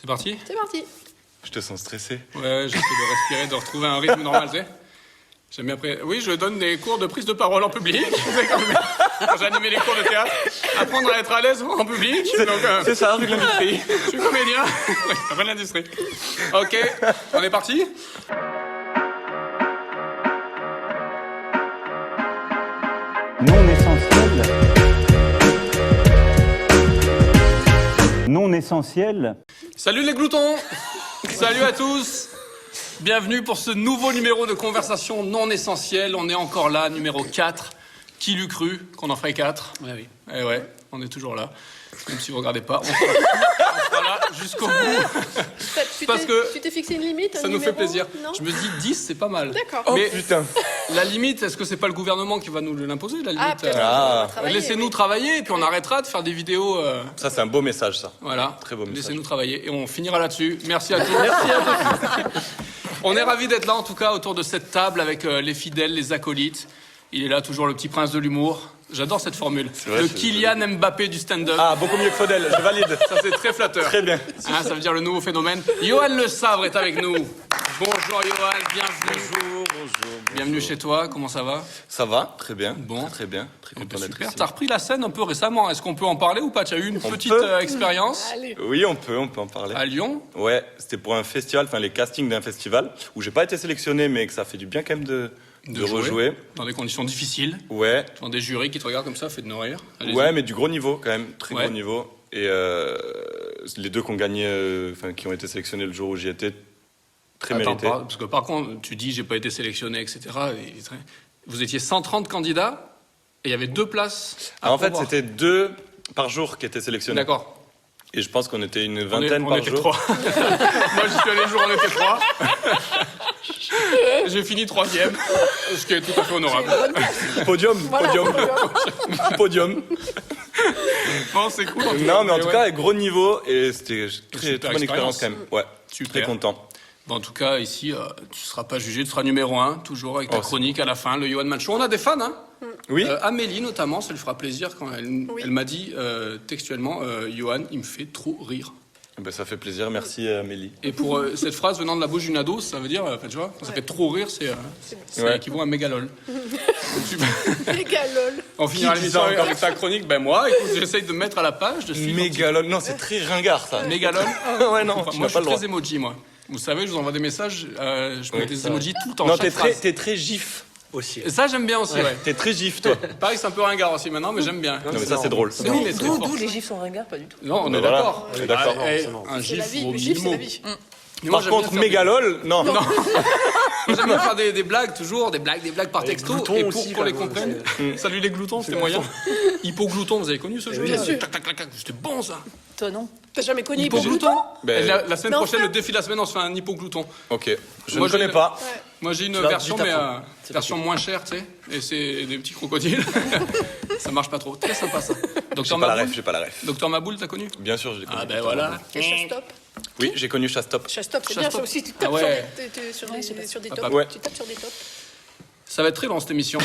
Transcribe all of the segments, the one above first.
C'est parti? C'est parti. Je te sens stressé. Ouais, j'essaie de respirer, de retrouver un rythme normal, tu sais. J'aime bien après. Oui, je donne des cours de prise de parole en public. Quand j'animais les cours de théâtre, apprendre à être à l'aise en public. C'est ça, avec l'industrie. Je suis comédien. Rien de l'industrie. Ok, on est parti? Non essentiel. Non essentiel. Salut les gloutons. Salut à tous. Bienvenue pour ce nouveau numéro de Conversation non essentielle. On est encore là, numéro 4. Qui l'eût cru qu'on en ferait 4? Ouais, oui. Eh ouais, on est toujours là. Même si vous regardez pas, on sera là jusqu'au bout. Parce que tu t'es fixé une limite, ça nous fait plaisir. Non, Je me dis 10, c'est pas mal. D'accord. Mais Putain. la limite, est-ce que c'est pas le gouvernement qui va nous l'imposer, la limite? peut-être Ah. on va travailler, Laissez-nous oui. travailler et puis on arrêtera de faire des vidéos. Ça, c'est un beau message, ça. Voilà. Très beau message. Laissez-nous travailler et on finira là-dessus. Merci à tous. Merci à tous. On est ravis d'être là, en tout cas, autour de cette table avec les fidèles, les acolytes. Il est là, toujours le petit prince de l'humour. J'adore cette formule. vrai, Le c'est- Kylian Mbappé du stand-up. Ah, beaucoup mieux que Faudel, je valide. Ça, c'est très flatteur. Très bien. Hein, ça veut dire le nouveau phénomène. Johan Le Sabre est avec nous. Bonjour Johan, bienvenue. Bonjour. Bienvenue chez toi, comment ça va? Ça va, très bien. Bon. Très bien. Très content d'être Super, ici. t'as repris la scène un peu récemment. Est-ce qu'on peut en parler ou pas? Tu as eu une petite peut. expérience Allez. Oui, on peut en parler. à Lyon. Ouais, c'était pour un festival, enfin les castings d'un festival, où j'ai pas été sélectionné, mais que ça fait du bien quand même de jouer rejouer. Dans des conditions difficiles. Ouais, Devant des jurys qui te regardent comme ça, fait de nos rires. Allez-y. ouais, mais du gros niveau quand même, très Ouais. gros niveau. Et les deux qui ont gagné, enfin qui ont été sélectionnés le jour où j'y étais, très Attends, mérité. parce que par contre, tu dis j'ai pas été sélectionné, etc. Vous étiez 130 candidats et il y avait 2 places à Ah, en fait, pourvoir. c'était 2 par jour qui étaient sélectionnés. D'accord. Et je pense qu'on était une On vingtaine on par était jour. 3. Moi, j'y suis allé le jour où on était 3. J'ai fini 3e, ce qui est tout à fait honorable. Podium, Voilà, podium, podium. Bon, c'est cool. Non, mais en tout ouais. cas, gros niveau et c'était très Super bonne expérience expérience. quand même. Ouais, Super. très content. Bon, en tout cas, ici, tu seras pas jugé, tu seras numéro 1, toujours avec ta Oh, c'est chronique à la fin, le Johan Man Show. On a des fans, hein. Oui. Amélie, notamment, ça lui fera plaisir quand elle m'a dit textuellement, Johan, il me fait trop rire. Ben, ça fait plaisir, merci Amélie. Et pour cette phrase venant de la bouche d'une ado, ça veut dire, tu vois, quand ça fait trop rire, c'est Ouais. équivaut à mégalol. Méga lol. On finira Qui dit l'émission ça avec, encore avec ta chronique. Ben moi, écoute, j'essaye de me mettre à la page, de suivre. Mégalol, non, c'est très ringard ça. Mégalol. Ouais, non, Enfin, tu moi, n'as je pas suis le droit. très emoji, moi. Vous savez, je vous envoie des messages, je mets Oui, des c'est emojis tout le temps. Non, chaque phrase. t'es très gif. Aussi. Et ça, j'aime bien aussi, ouais. T'es très gif, toi. Pareil, c'est un peu ringard aussi maintenant, mais j'aime bien. Non, mais ça, c'est drôle. C'est nous, les très forts. D'où les gifs sont ringards, pas du tout. Non, on Mais est voilà, d'accord. on est d'accord. Ah, eh, C'est marrant. un C'est la gif, vie. vaut Le gif, c'est la 1000 vie. mots. Mais moi, Par j'aime bien contre, faire mégalol, non. des- J'aime bien faire des blagues, toujours, des blagues par texto. gloutons Et pour aussi, qu'on les quand même, comprenne. Salut les gloutons, c'était moyen. Hypoglouton, vous avez connu ce jeu? Bien sûr. Tac, tac, tac, tac, c'était bon ça. Toi, non. T'as jamais connu Hypoglouton. Ben- Et la semaine Non, prochaine, ça. le défi de la semaine, on se fait un hypoglouton. Ok, je Moi, ne connais j'ai- pas. Ouais. Moi, j'ai une Tu vas version, vite mais apprendre. C'est version moins chère, tu sais. Et c'est des petits crocodiles. Ça marche pas trop. Très sympa ça. J'ai Docteur pas la Maboul. ref, j'ai pas la ref. Docteur Maboul, t'as connu? Bien sûr, je l'ai connu. Ah ben voilà. Et Chastop. Oui, j'ai connu Chastop. Chastop, c'est bien ça Chastop. aussi. Tu Ah tapes ouais. sur des Ah, tops. ouais. Tu tapes sur des tops. Ça va être très long cette émission.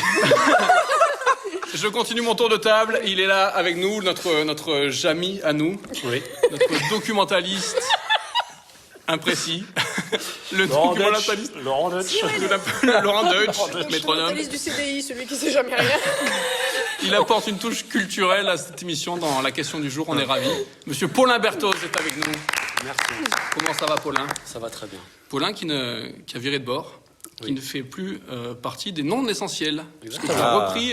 Je continue mon tour de table. Il est là avec nous, notre Jamy à nous, Oui. notre documentaliste imprécis. Le Laurent documentaliste. Deutsch. Laurent Deutsch. Le Laurent Deutsch, Le métronome. journaliste du CDI, celui qui sait jamais rien. Il apporte une touche culturelle à cette émission dans la question du jour. On est ravis. Monsieur Paulin Berthoz est avec nous. Merci. Comment ça va, Paulin? Ça va très bien. Paulin qui a viré de bord, qui Oui. ne fait plus partie des non essentiels. Parce que tu Exactement. as repris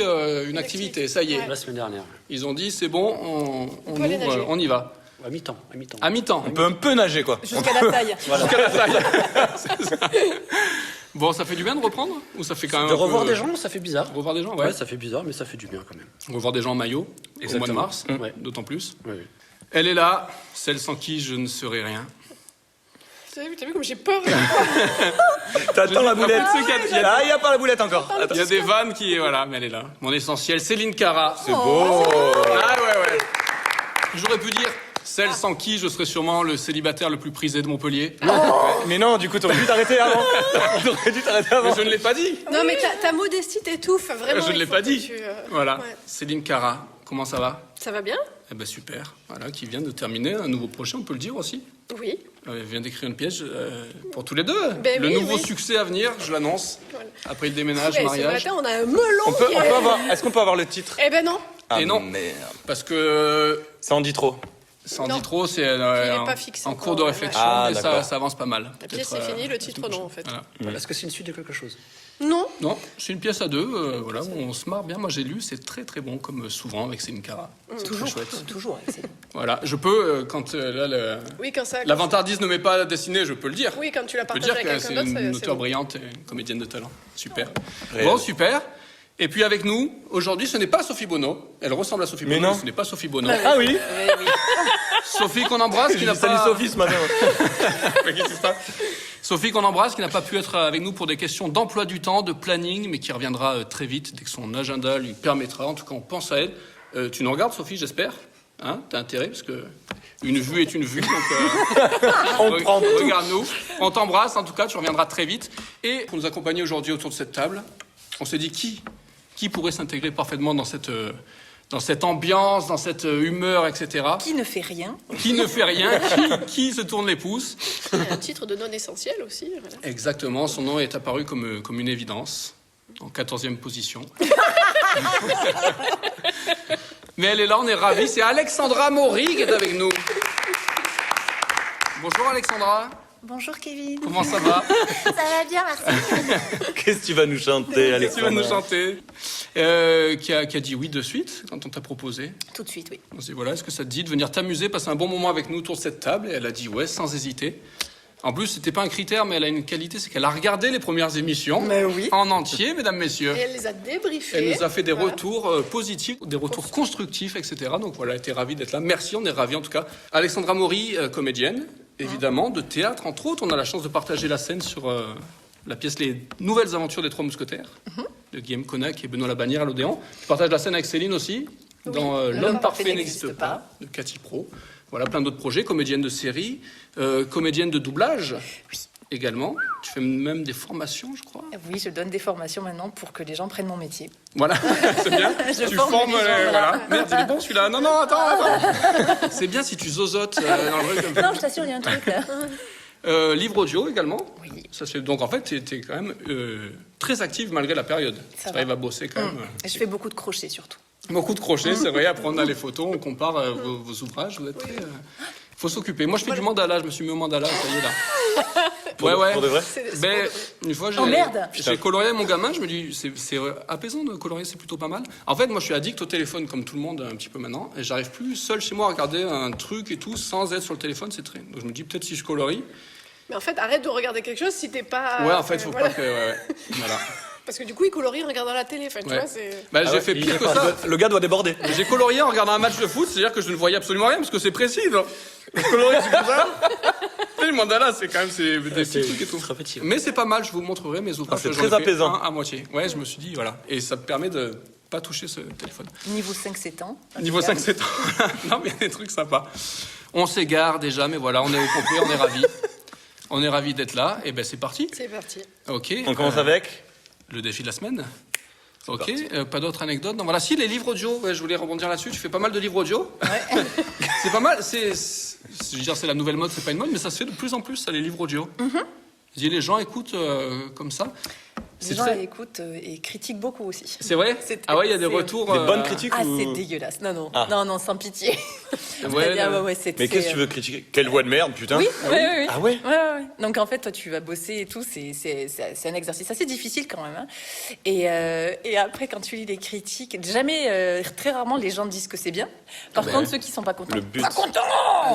une activité, ça y est. Ouais. La semaine dernière. Ils ont dit c'est bon, on peut aller ouvre, nager. on y va. À mi-temps. À mi-temps. À mi-temps. On peut un peu nager, quoi. Jusqu'à la taille. Jusqu'à la taille. C'est ça. Bon, ça fait du bien de reprendre? Ou ça fait quand même De un peu- revoir des gens, ça fait bizarre. Revoir des gens, ouais. Ouais, ça fait bizarre, mais ça fait du bien quand même. Revoir des gens en maillot, au mois de Exactement. mars, Ouais. d'autant plus. Oui, oui. Elle est là, celle sans qui je ne serais rien. T'as vu comme j'ai peur? T'attends la boulette. Après, tu sais qu'il y a- Ah, il n'y a pas la boulette encore. Il y a des vannes qui... Voilà, mais elle est là. Mon essentiel, Céline Cara. C'est beau. Ah ouais. J'aurais pu dire celle sans qui je serais sûrement le célibataire le plus prisé de Montpellier. Mais non, du coup, t'aurais dû t'arrêter avant. T'aurais dû t'arrêter avant. Mais je ne l'ai pas dit. Non, mais ta modestie t'étouffe, vraiment. Je ne il l'ai faut pas que dit. tu, Voilà. ouais. Céline Cara, comment ça va? Ça va bien? Eh ben super. Voilà, qui vient de terminer un nouveau projet, on peut le dire aussi. Oui. Elle vient d'écrire une pièce pour tous les deux. Ben le oui, nouveau oui. succès à venir, je l'annonce. Voilà. Après le déménage, Ouais, ce mariage. matin, on a un melon qui est... Est-ce qu'on peut avoir le titre? Eh ben non. Ah, Et non. Merde. Parce que Ça en dit trop. ça en Non. dit trop, c'est Il est en, pas fixé en encore, cours de ouais. réflexion Ah, et ça, d'accord. ça avance pas mal. La pièce Peut-être, c'est fini, le la titre semaine non en prochaine. fait. Voilà. Est-ce que c'est une suite de quelque chose? Non. Non, c'est une pièce à deux, voilà, où on se marre bien. Moi j'ai lu, c'est très très bon, comme souvent avec Céline Cara. C'est Toujours, très chouette. toujours. Excellent. Voilà, je peux, quand Oui, quand ça. l'avantardise ne m'est pas dessiné, je peux le dire. Oui, quand tu la Je peux partages dire avec que c'est quelqu'un d'autre, une c'est auteure bon. brillante et une comédienne de talent. Super. Réel. Bon, super. Et puis avec nous, aujourd'hui, ce n'est pas Sophie Bonneau. Elle ressemble à Sophie Mais Bonneau, non. mais ce n'est pas Sophie Bonneau. Ah oui. Sophie qu'on embrasse, qui n'a Salut pas... Sophie ce matin. Mais qu'est-ce qui se passe Sophie qu'on embrasse, qui n'a pas pu être avec nous pour des questions d'emploi du temps, de planning, mais qui reviendra très vite dès que son agenda lui permettra. En tout cas, on pense à elle. Tu nous regardes, Sophie, j'espère. Hein, t'as intérêt, parce que une vue est une vue. Donc, On prend tout. regarde-nous. On t'embrasse, en tout cas, tu reviendras très vite. Et pour nous accompagner aujourd'hui autour de cette table, on s'est dit qui pourrait s'intégrer parfaitement dans cette ambiance, dans cette humeur, etc. Qui ne fait rien? Qui ne fait rien, qui se tourne les pouces. Il y a un titre de non essentiel aussi. Voilà. Exactement, son nom est apparu comme une évidence, en 14e position. Mais elle est là, on est ravis. C'est Alexandra Maury qui est avec nous. Bonjour Alexandra, Bonjour Kevin. comment ça va? Ça va bien, merci. Qu'est-ce que tu vas nous chanter, Tu vas Alexandre? nous chanter. Qui a dit oui de suite quand on t'a proposé. Tout de suite, oui. On s'est dit voilà, est-ce que ça te dit de venir t'amuser, passer un bon moment avec nous autour de cette table? Et elle a dit ouais, sans hésiter. En plus, c'était pas un critère, mais elle a une qualité, c'est qu'elle a regardé les premières émissions Mais oui. en entier, mesdames, messieurs. Et elle les a débriefés. Elle nous a fait des Voilà. retours positifs, des retours constructifs, etc. Donc voilà, elle était ravie d'être là. Merci, on est ravis en tout cas. Alexandra Maury, comédienne, évidemment, de théâtre, entre autres. On a la chance de partager la scène sur la pièce Les Nouvelles Aventures des Trois Mousquetaires, de Guillaume Connac et Benoît Labannière à l'Odéon. Je partage la scène avec Céline aussi, dans L'Homme Parfait n'existe pas, de Cathy Pro. Voilà, plein d'autres projets, comédienne de série, comédienne de doublage également. Tu fais même des formations, je crois. Oui, je donne des formations maintenant pour que les gens prennent mon métier. Voilà, c'est bien. Je Tu forme formes les gens, les... voilà. Voilà. Merde, il est bon celui-là. Non, non, attends. C'est bien si tu zozotes dans le truc. Non, je t'assure, il y a un truc là. Livre audio également. Oui. Ça se fait... Donc en fait, tu es quand même très active malgré la période. Ça Tu arrives va. à bosser quand même. Et je fais beaucoup de crochets surtout. Beaucoup de crochets, c'est vrai. Après, on a les photos, on compare vos ouvrages. Vous êtes très... faut s'occuper. Moi, je fais du mandala. Je me suis mis au mandala, ça y est là. Ouais. Pour de vrai? Ben, une fois, Oh, merde. j'ai colorié mon gamin, je me dis, c'est apaisant de colorier, c'est plutôt pas mal. En fait, moi, je suis addict au téléphone, comme tout le monde, un petit peu maintenant, et j'arrive plus seul chez moi à regarder un truc et tout, sans être sur le téléphone, c'est très... Donc je me dis, peut-être si je colorie... Mais en fait, arrête de regarder quelque chose si t'es pas. Ouais, en fait, faut voilà. pas que... Ouais. Voilà. Parce que du coup, il colorie en regardant la télé. Enfin, tu Ouais. vois, c'est. Bah, Ah j'ai ouais, fait il pire est que pas- ça. Le gars doit déborder. J'ai colorié en regardant un match de foot, c'est-à-dire que je ne voyais absolument rien, parce que c'est précis, là. Je colorie, c'est comme ça. Tu sais, le mandala, c'est quand même des petits trucs et tout. Très petit. Mais c'est pas mal, je vous montrerai mes ouvrages. Ah, c'est J'en ai très fait apaisant. un à moitié. Ouais, je me suis dit, voilà. Et ça me permet de pas toucher ce téléphone. Niveau 5-7 ans. Niveau 5-7 ans. Non, mais il y a des trucs sympas. On s'égare déjà, mais voilà, on est au complet, on est ravis. On est ravis d'être là. Et ben, c'est parti. C'est parti. Ok. On commence avec? Le défi de la semaine. Ok, parti. pas d'autres anecdotes. Non, voilà, si, les livres audio, ouais, je voulais rebondir là-dessus. Tu fais pas mal de livres audio. C'est pas mal. Je veux dire, c'est la nouvelle mode, c'est pas une mode, mais ça se fait de plus en plus, ça, les livres audio. Je dis, les gens écoutent comme ça. Les C'est gens très- écoutent et critiquent beaucoup aussi. C'est vrai? C'est- Ah ouais, il y a des c'est- retours. Des bonnes critiques Ah, ou... c'est dégueulasse. Non, non. Ah. Non, sans pitié. Ouais, C'est-à-dire, ouais, c'est- Mais c'est, qu'est-ce que tu veux critiquer? Quelle voix de merde, putain! Oui, oui. Ah ouais? Ouais. Donc en fait, toi, tu vas bosser et tout. C'est un exercice assez difficile quand même. Hein. Et après, quand tu lis les critiques, très rarement, les gens disent que c'est bien. Par Ben, contre, ceux qui sont pas contents, le but. pas contents.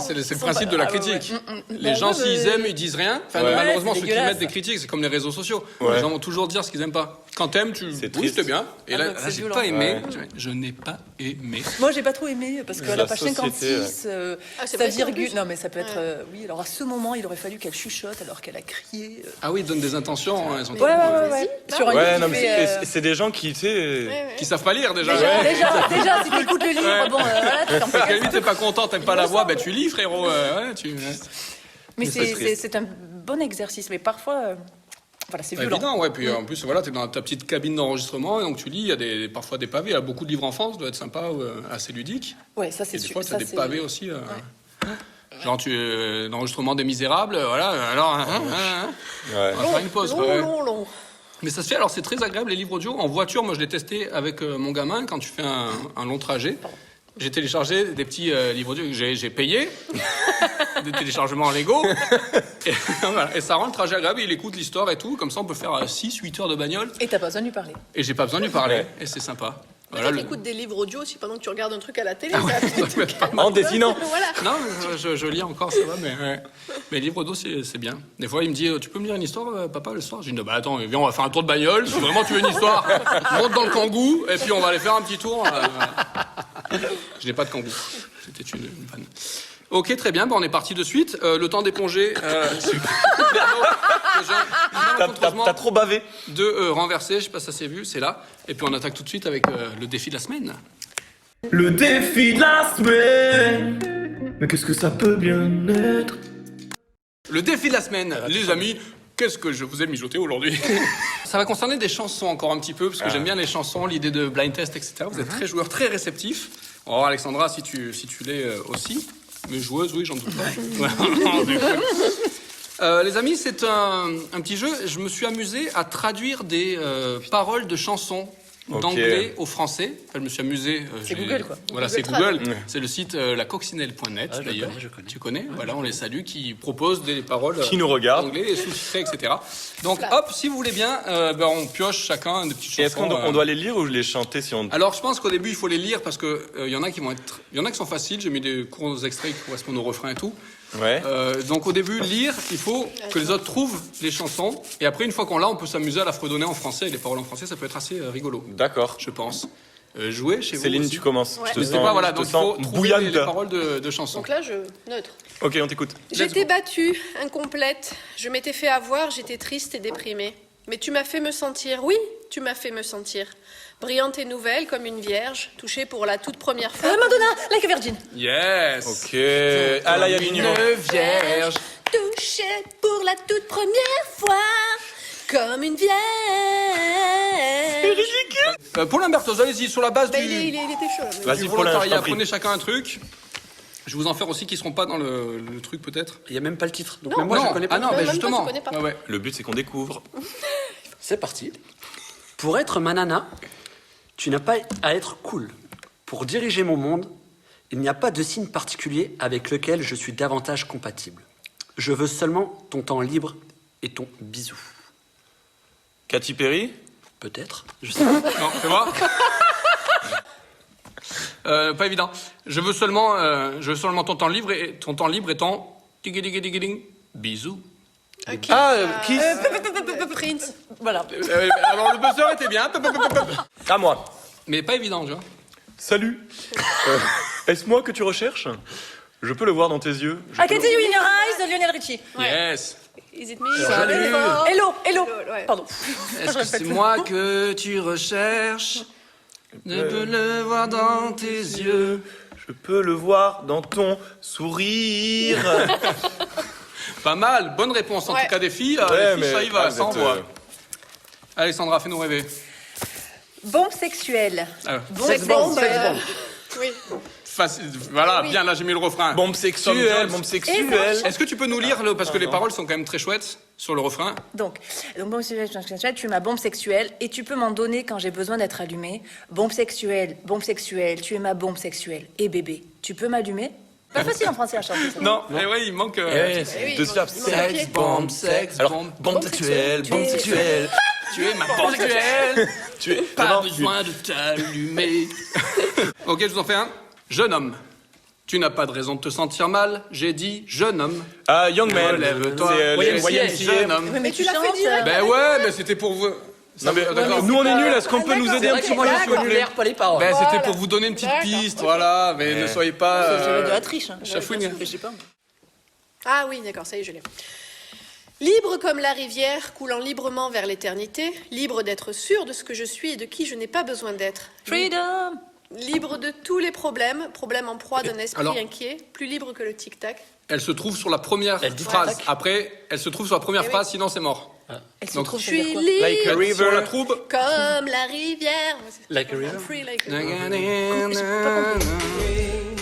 C'est le Ils sont principe pas- de la ah, ouais, critique. ouais. Les Bah, gens, ouais, s'ils mais- aiment, ils disent rien. Enfin, Ouais. malheureusement, c'est ceux qui dégueulasse. mettent des critiques, c'est comme les réseaux sociaux. Ouais. Les gens vont toujours dire ce qu'ils aiment pas. Quand t'aimes, C'est oui, triste. c'était bien. Et Ah, là, donc c'est j'ai violent. pas aimé. Ouais. Je n'ai pas aimé. Moi, j'ai pas trop aimé parce qu'à La la page société, 56, Ah, c'est sa précis, en virgule. plus. Non, mais ça peut être. Ouais. Oui, alors à ce moment, il aurait fallu qu'elle chuchote alors qu'elle a crié. Ah oui, ils donnent des intentions. Hein, elles sont Ouais, trop- ouais. Sur un Ouais, livre non, qui mais fait, c'est des gens qui, tu sais... Ouais. Qui savent pas lire déjà. Déjà, si t'écoutes le livre, Ouais. bon, voilà, tu t'en Parce fais. que lui, t'es pas content, t'aimes pas la voix, ben tu lis, frérot. Mais c'est triste. c'est un bon exercice, mais parfois, voilà, c'est violent. Évident, ouais. Puis en plus, voilà, t'es dans ta petite cabine d'enregistrement et donc tu lis. Il y a parfois des pavés. Il y a beaucoup de livres en France, ça doit être sympa, assez ludique. Ouais, ça c'est Et des sûr. fois, t'as ça, des c'est- pavés aussi. Genre, l'enregistrement des Misérables, voilà, alors, Ouais. on va faire une pause. Long, ouais. long. Mais ça se fait, alors c'est très agréable les livres audio. En voiture, moi je l'ai testé avec mon gamin quand tu fais un long trajet. J'ai téléchargé des petits livres audio que j'ai payé, des téléchargements Lego. Et, voilà. Et ça rend le trajet agréable, il écoute l'histoire et tout. Comme ça, on peut faire 6-8 heures de bagnole. Et t'as pas besoin de lui parler. Et j'ai pas besoin de lui parler. Ouais. Et c'est sympa. Voilà, le- t'écoutes des livres audio aussi pendant que tu regardes un truc à la télé. Ah ça ouais, va ça peut être pas mal. En dessinant. Voilà. Non, je lis encore, ça va, mais ouais. Mais livre audio, c'est bien. Des fois, il me dit, tu peux me lire une histoire, papa, le soir? Je lui dis, bah attends, viens, on va faire un tour de bagnole. Si vraiment tu veux une histoire, monte dans le Kangoo, et puis on va aller faire un petit tour. Je n'ai pas de Kangoo. C'était une vanne. Ok, très bien, bah, on est parti de suite. Le temps d'éponger. T'as trop bavé. De renverser, je sais pas si ça s'est vu, c'est là. Et puis on attaque tout de suite avec le défi de la semaine. Le défi de la semaine. Mais qu'est-ce que ça peut bien être? Le défi de la semaine, les amis, qu'est-ce que je vous ai mijoté aujourd'hui? Ça va concerner des chansons encore un petit peu, parce que j'aime bien les chansons, l'idée de blind test, etc. Vous êtes très joueurs, très réceptifs. Oh, Alexandra, si tu l'es aussi. Mais joueuse, oui, j'en doute pas. Les amis, c'est un petit jeu. Je me suis amusé à traduire des paroles de chansons d'anglais au français. Enfin, je me suis amusé. C'est Google, quoi. Voilà, c'est Google Google. C'est le site lacoccinelle.net, Ah, je d'ailleurs. connais, je connais. Tu connais? Voilà, on les salue, qui proposent des paroles Qui nous regarde. anglais et sous-titrées, etc. Donc, hop, si vous voulez bien, on pioche chacun des petites chansons. Et est-ce qu'on doit les lire ou les chanter si on... Alors, je pense qu'au début, il faut les lire parce que il y en a qui sont faciles. J'ai mis des courts extraits qui correspondent au refrain et tout. Ouais. Donc, au début, lire, il faut que les autres trouvent les chansons. Et après, une fois qu'on l'a, on peut s'amuser à la fredonner en français. Et les paroles en français, ça peut être assez rigolo, D'accord. je pense. Jouer chez vous Céline, aussi. tu commences. Ouais. Je te Je sais pas, voilà, donc il faut trouver bouillante. les paroles de chansons. Donc là, je neutre. Ok, on t'écoute. J'étais battue, incomplète. Je m'étais fait avoir, j'étais triste et déprimée. Mais tu m'as fait me sentir, oui, tu m'as fait me sentir. Brillante et nouvelle comme une vierge, touchée pour la toute première fois. Madonna, Like a Virgin. Yes. Ok. Ah là, il y a du niveau. Une vierge. Touchée pour la toute première fois, comme une vierge. Paul Lambertos, allez-y, sur la base Bah, du... il était chaud. là, mais- Vas-y, du Paul, je volontariat, t'en prie. prenez chacun un truc. Je vais vous en faire aussi qui seront pas dans le truc peut-être. Il n'y a même pas le titre. Donc Non, même moi, non, je connais pas. ah non, Même mais toi, justement. tu connais pas. Ouais, ouais. Le but, c'est qu'on découvre. C'est parti. Pour être ma nana, tu n'as pas à être cool. Pour diriger mon monde, il n'y a pas de signe particulier avec lequel je suis davantage compatible. Je veux seulement ton temps libre et ton bisou. Katy Perry. Peut-être. Je sais pas. Non, fais voir. Pas évident. Je veux seulement ton temps libre et ton temps libre étant digiding bisous. Ok. Kiss. Prince. Voilà. Alors le buzzer était bien, À moi. mais pas évident, tu vois. Salut. Est-ce moi que tu recherches? Je peux le voir dans tes yeux. I can see you in your eyes de Lionel Richie. Yes. Is it me? Salut. Hello, hello. Ouais. Pardon. Est-ce que c'est moi que tu recherches? Je peux le voir dans tes yeux. Je peux le voir dans ton sourire. Pas mal, bonne réponse en Ouais. tout cas des filles. Ouais, Les filles, ça y va, vous ça êtes, envoie. Alexandra, fais-nous rêver. Bombe sexuelle. Sex bomb. Oui. Facile, voilà, Oui. bien, là j'ai mis le refrain. Bombe Tom sexuelle, Jones. bombe sexuelle. Est-ce que tu peux nous lire, parce que les paroles sont quand même très chouettes sur le refrain? Donc bombe sexuelle, tu es ma bombe sexuelle et tu peux m'en donner quand j'ai besoin d'être allumée. Bombe sexuelle, tu es ma bombe sexuelle. Et bébé, tu peux m'allumer? Pas facile en français à chanter ça. Non, mais ouais, il manque... oui, Deux syllabes. il manque un pied. sexe, Alors, bombe. bombe sexuelle, bombe sexuelle. Tu es ma bombe sexuelle. Tu es. Pas Non, besoin de t'allumer. Ok, je vous en fais un. Jeune homme, tu n'as pas de raison de te sentir mal. J'ai dit jeune homme. Ah, Young Man. Relève-toi. C'est YMCA, jeune homme. Oui, mais tu tu l'as fait chantes. direct. Ben ouais, mais c'était pour vous... Non, mais, D'accord. nous, on est nuls. Est-ce qu'on peut nous aider un vrai petit que peu? moi, je suis Populaire, pas les paroles. Ben, Voilà. c'était pour vous donner une petite D'accord. piste, voilà, mais ne soyez pas... C'est de la triche. Hein. chafouine. Je sais pas. Ah oui, d'accord, ça y est, je l'ai. Libre comme la rivière, coulant librement vers l'éternité, libre d'être sûr de ce que je suis et de qui je n'ai pas besoin d'être. Freedom. Libre de tous les problèmes, problème en proie d'un esprit Alors- inquiet, plus libre que le tic-tac. Elle se trouve sur la première Elle dit phrase. tac. Après, elle se trouve sur la première Eh oui. phrase, sinon c'est mort. Elle se Donc, trouve Je ça veut dire suis quoi libre Like a river. Sur la troupe... comme la rivière. Like a river. I'm free like a Peut-être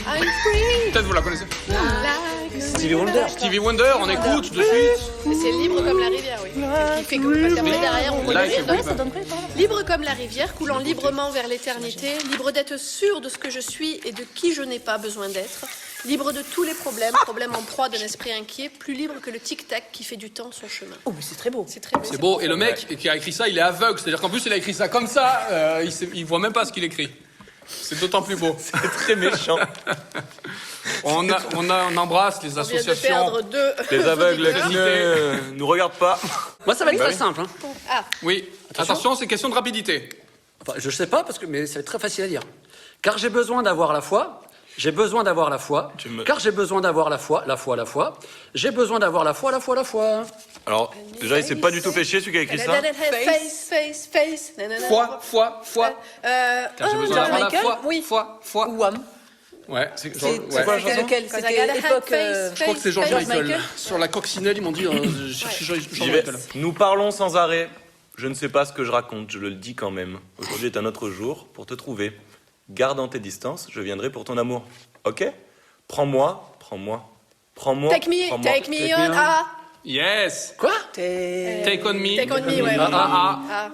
I'm free vous la connaissez. like Stevie Wonder. Stevie Wonder, on écoute de suite. Mais c'est libre comme la rivière, oui. Qui fait que, parce qu'après, derrière, on Là, connaît. c'est- oui, Ça donne quoi, pardon? Libre comme la rivière, coulant librement vers l'éternité, libre d'être sûr de ce que je suis et de qui je n'ai pas besoin d'être, libre de tous les problèmes, problèmes en proie d'un esprit inquiet, plus libre que le tic-tac qui fait du temps son chemin. Oh, mais c'est très beau. C'est très beau. C'est beau. Et le mec qui a écrit ça, il est aveugle. C'est-à-dire qu'en plus, il a écrit ça comme ça. Il voit même pas ce qu'il écrit. C'est d'autant plus beau. C'est très méchant. On embrasse les On vient de associations. perdre deux Les aveugles auditeurs. qui ne nous regardent pas. Moi, ça va être très simple. Hein. Ah, Oui, attention, c'est question de rapidité. Enfin, je sais pas, mais c'est très facile à dire. Car j'ai besoin d'avoir la foi. J'ai besoin d'avoir la foi. Car j'ai besoin d'avoir la foi. J'ai besoin d'avoir la foi. Alors, déjà, il s'est pas du tout fait chier celui qui a écrit ça. Face. nanana. Foi. Car j'ai besoin George d'avoir la Michael foi. Oui. Foi. Ou Wham. Ouais, c'est C'est quoi la chanson Lequel? Cause I C'était gotta have époque. face, Je crois que c'est George George Michael. Michael. Sur la coccinelle, ils m'ont dit cherchez George J'y vais. Michael. Nous parlons sans arrêt. Je ne sais pas ce que je raconte, je le dis quand même. Aujourd'hui est un autre jour pour te trouver. Gardant tes distances, je viendrai pour ton amour. Ok? Prends-moi. Take me on. Ah, Yes. Quoi? Take on me. take on me, ouais. Ah.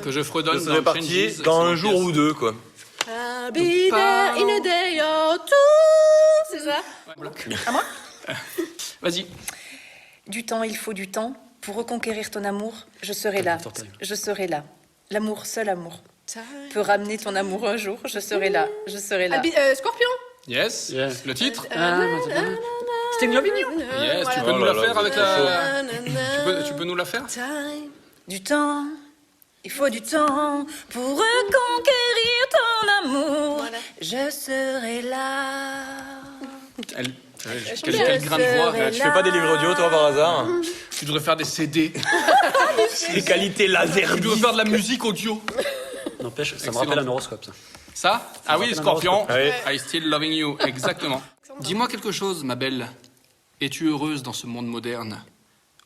Que je Je fredonne serai dans parti Changes, dans un excellente jour pièce. ou deux, quoi. I'll be there in a day or two. C'est ça? Vas-y. Du temps, il faut du temps. Pour reconquérir ton amour, je serai là. Je serai là. L'amour, seul amour. Peut ramener ton amour un jour. Je serai là. Scorpion? Yes. Yes. Le titre? Sting Loving You. Yes, tu peux Oh nous là la là, faire vous avec êtes la... Tu peux nous la faire? Du temps. Il faut du temps pour reconquérir ton amour. Voilà. Je serai là. Quel grain de voix. serai Tu fais pas des livres audio, toi, par hasard? Tu devrais faire des CD. Les qualités laser. Tu devrais faire de la musique audio. N'empêche, ça me Excellent. rappelle un horoscope, ça. Ça? Ah oui, Scorpion. Oui. I still loving you. Exactement. Dis-moi quelque chose, ma belle. Es-tu heureuse dans ce monde moderne?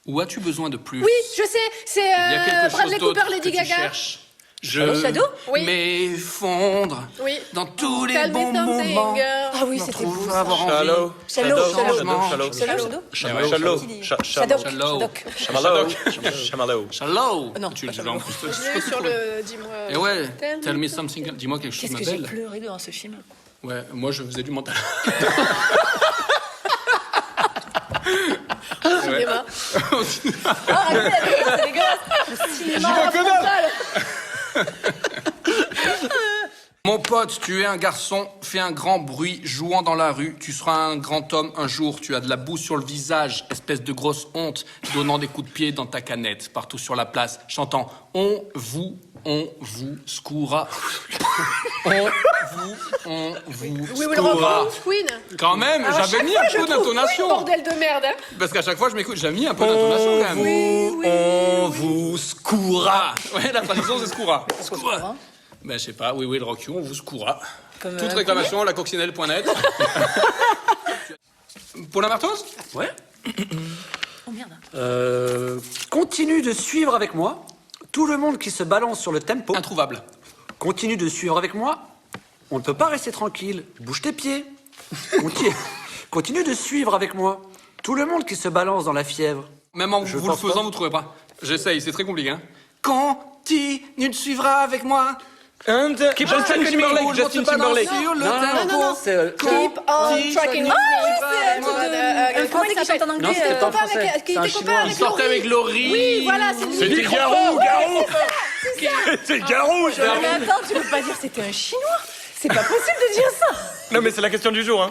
Ou as-tu besoin de plus? Oui, je sais, c'est Il y a quelque chose Bradley d'autre Cooper, que Lady tu Gaga. cherches. Je Shadow Oui. m'effondre Oui. dans tous les Tell me bons something, moments. girl. Ah oui, Je c'était beau. trouve ça. avoir envie. Shallow. Shallow. Non, Tu pas tu Shallow. l'as en plus. Je l'ai sur le dis-moi. Et ouais, Tell tell me something. Dis-moi quelque chose, Qu'est-ce ma que j'ai belle. pleuré dans ce film. Ouais, moi je faisais du mental. Cinéma. C'est dégueulasse. Cinéma frontal. Mon pote, tu es un garçon, fais un grand bruit, jouant dans la rue. Tu seras un grand homme un jour. Tu as de la boue sur le visage, espèce de grosse honte, donnant des coups de pied dans ta canette, partout sur la place, chantant on vous secoura. On vous We will secoura. rock Queen. Quand même, Alors, à j'avais chaque mis fois, un je peu trouve d'intonation. Queen, bordel de merde. Hein. Parce qu'à chaque fois, je m'écoute, j'ai mis un peu d'intonation quand même. On vous secoura. Ah, ouais, la traduction c'est secoura. Secoura. Ben, je sais pas, oui, le rock you, on vous secoura. Comme, Toute réclamation, la coccinelle.net. Paulin Martos? Ouais. Oh merde. Continue de suivre avec moi. Tout le monde qui se balance sur le tempo. Introuvable. Continue de suivre avec moi. On ne peut pas rester tranquille. Bouge tes pieds. Continue de suivre avec moi. Tout le monde qui se balance dans la fièvre. Même en Je vous le pense faisant, pas. vous trouvez pas. J'essaye, c'est très compliqué. Hein. Continue de suivre avec moi. Justin Timberlake, Justin Timberlake. Sur le Non, tempo. c'est... Keep on tracking with me. Un français qui chante en anglais. Non, c'était pas en copain avec- français. qui C'est un était copain chinois. Il sortait avec Laurie. Oui, voilà, c'est lui. C'était Garou. C'est Garou. Mais attends, tu peux pas dire c'était un chinois. C'est pas possible de dire ça. Non, mais c'est la question du jour. Hein.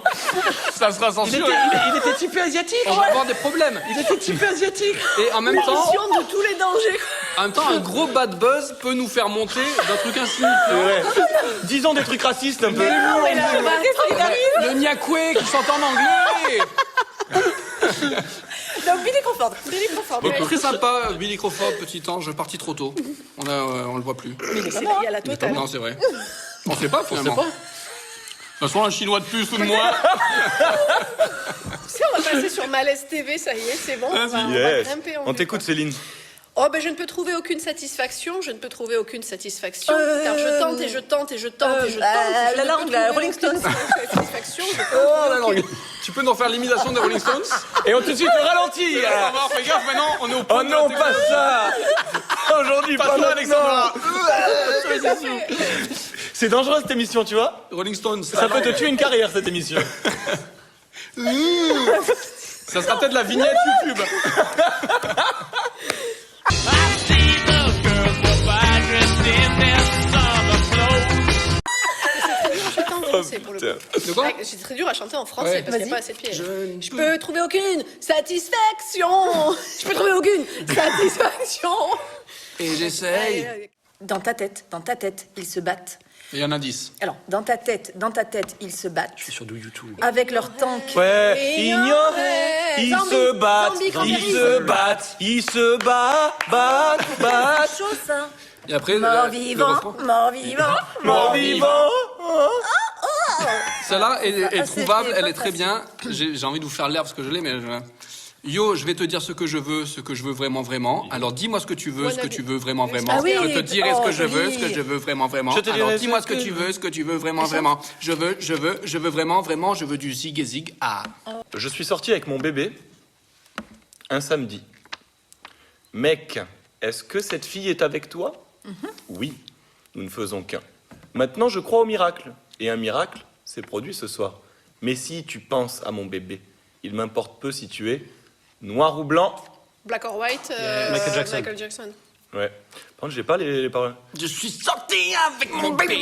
Ça sera censuré. Il était typé asiatique. On va avoir des problèmes. Il était typé asiatique. Et en même temps, de tous les dangers. en même temps, un gros bad buzz peut nous faire monter d'un truc insignifiant. Ouais. Disons des trucs racistes un peu. Le Nyakwe qui chante en anglais. Donc Billy Crawford. Très sympa, Billy Crawford, petit ange, parti trop tôt. On le voit plus. Il y a la totale. Non, c'est vrai. On sait pas finalement. De toute façon, un chinois de plus ou de moins. Tu sais, on va passer sur Malaise TV, ça y est, c'est bon. On va Yes. grimper en On t'écoute, Céline. Oh, ben je ne peux trouver aucune satisfaction, car je tente et je tente et je tente et je tente. Je la ne langue, peux la trouver Rolling aucune Stones. satisfaction, je tente Oh, la et aucune. langue. Tu peux nous faire l'imitation des Rolling Stones? Et on tout de suite le ralentit. On va voir, fais gaffe maintenant, on est au point Oh de non, la pas ça. Aujourd'hui, Pas pas toi, maintenant. Alexandra. C'est dangereux cette émission, tu vois. Rolling Stones. Ça peut te tuer une carrière cette émission. Ça sera peut-être la vignette YouTube. C'est pour le coup. De quoi? C'est très dur à chanter en français Ouais. parce qu'il n'y a Vas-y. pas assez de pieds. Je peux trouver aucune satisfaction. Je peux trouver aucune satisfaction. Et j'essaye. Dans ta tête, ils se battent. Il y en a 10. Alors, dans ta tête, ils se battent. Je suis sur du YouTube. Avec leur tank. Ouais, ignorés, ils Zombie, se battent, zombie ils cranberries. se battent, ils se battent. Chose, ça. Et après, Mort le vivant, refrain. mort vivant. Mort vivant. Celle-là est Ça, trouvable, c'était elle pas est très bien. J'ai envie de vous faire l'air parce que je l'ai, mais Yo, je vais te dire ce que je veux vraiment, vraiment. Alors dis-moi ce que tu veux, ce que tu veux vraiment, vraiment. Ah oui. Je te dirai ce que je veux, oui. ce que je veux vraiment, vraiment. Je te dirai Alors ce dis-moi ce que que tu veux, ce que tu veux vraiment, vraiment. Je veux vraiment, vraiment, je veux du zig et zig. Ah. Je suis sorti avec mon bébé un samedi. Mec, est-ce que cette fille est avec toi? Oui, nous ne faisons qu'un. Maintenant, je crois au miracle. Et un miracle s'est produit ce soir. Mais si tu penses à mon bébé, il m'importe peu si tu es noir ou blanc. Black or white. Michael Jackson. Michael Jackson. Ouais. Par contre, j'ai pas les paroles. Je suis sorti avec mon bébé.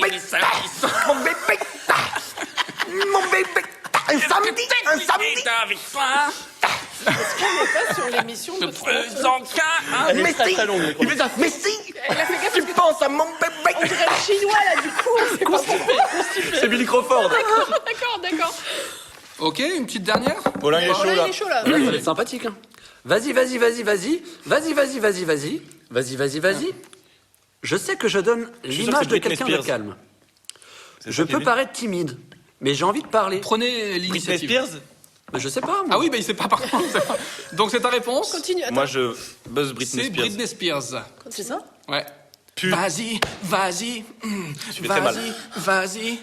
Mon bébé. Un samedi. avec toi. On n'est pas sur l'émission de trop. Elle est très très longue. les Il fait ça. Mais si Elle a fait gaffe tu parce que penses à mon bébé. on dirait le chinois là du coup. On sait pas pourquoi. C'est Billy Crawford. D'accord. Ok, une petite dernière. Paulin, il est chaud Voilà, là. il est chaud là. Ça va être sympathique. Hein. Vas-y. Je sais que je donne suis sûr l'image que de Britney quelqu'un de Spears. calme. C'est Je ça, peux Kevin paraître timide, mais j'ai envie de parler. Prenez Britney l'initiative. Spears. Mais je sais pas. moi. Ah oui, mais il sait pas par contre. Donc c'est ta réponse. Continue. Attends. Moi, je buzz Britney C'est Spears. Britney Spears. C'est ça? Ouais. Tu- Vas-y. Tu fais très mal. Vas-y.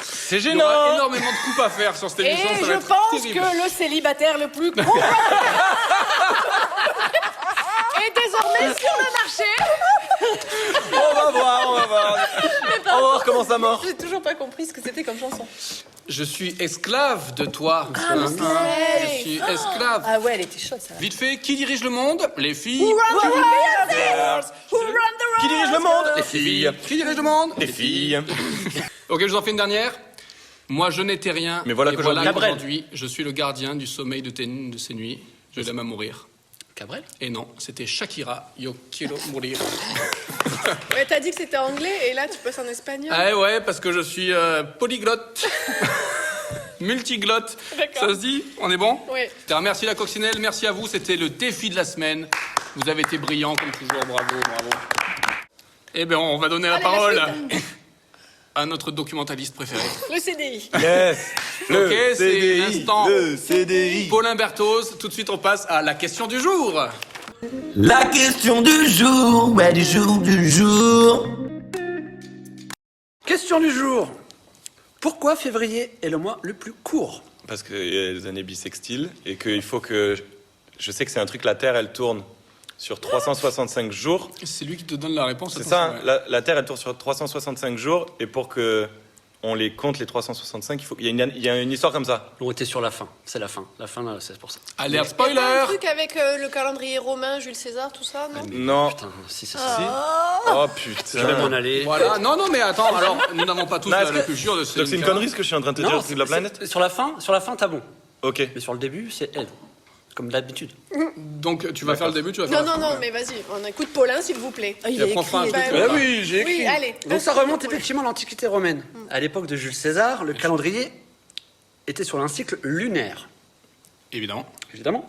C'est Il y aura gênant. énormément de coupes à faire sur cette Et émission. ça va je être pense terrible. que le célibataire le plus con est désormais sur le marché. On va voir. On va voir comment ça mord. J'ai toujours pas compris ce que c'était comme chanson. Je suis esclave de toi. mais Hein, c'est- Je suis esclave. Ah ouais, elle était chaude ça. Vite fait, qui dirige le monde? Les filles. Qui dirige le monde? Les filles. Qui dirige le monde? Les filles. Ok, je vous en fais une dernière. Moi, je n'étais rien. Mais voilà et qu'aujourd'hui- qu'aujourd'hui, je suis le gardien du sommeil de ces nuits. Je l'aime à mourir. Cabrel. Et non, c'était Shakira. Yo quiero morir. Ouais, t'as dit que c'était anglais et là tu passes en espagnol. Ah ouais, parce que je suis polyglotte. Multiglotte. D'accord. Ça se dit? On est bon? Oui. Merci la coccinelle, merci à vous. C'était le défi de la semaine. Vous avez été brillants comme toujours. Bravo. Eh bien, on va donner la Allez, la parole suite. à notre documentaliste préféré. Le CDI. Yes. Ok, c'est l'instant. Le CDI. Paulin Berthoz. Tout de suite, on passe à la question du jour. La question du jour, ouais, du jour. Question du jour. Pourquoi février est le mois le plus court? Parce qu'il y a les années bissextiles et qu'il faut que... Je sais que c'est un truc, la Terre, elle tourne sur 365 jours. C'est lui qui te donne la réponse. C'est attention, ça, ouais. la Terre, elle tourne sur 365 jours et pour que on les compte, les 365, il y a une histoire comme ça. On était sur la fin. C'est la fin. La fin, là, c'est pour ça. Alerte Y a spoiler. pas un truc avec le calendrier romain, Jules César, tout ça, non? Non. Putain, si c'est Si. ça. Oh Je vais m'en putain. aller. Voilà. Non, mais attends. Alors, nous n'avons pas tous Non, la est-ce que- culture de ces. Donc c'est une connerie ce que je suis en train de te dire au prix de la planète. sur la fin, t'as bon. Ok. Mais sur le début, c'est elle. Comme d'habitude. Donc, tu vas faire le début, tu vas faire Non, la non, fin. non, mais vas-y, on écoute Paulin, s'il vous plaît. Ah, il Et a après, on fera un écrit. truc. Bah, oui, j'ai Oui, allez. Donc ça remonte effectivement à l'Antiquité romaine. À l'époque de Jules César, le calendrier était sur un cycle lunaire, Évidemment. évidemment.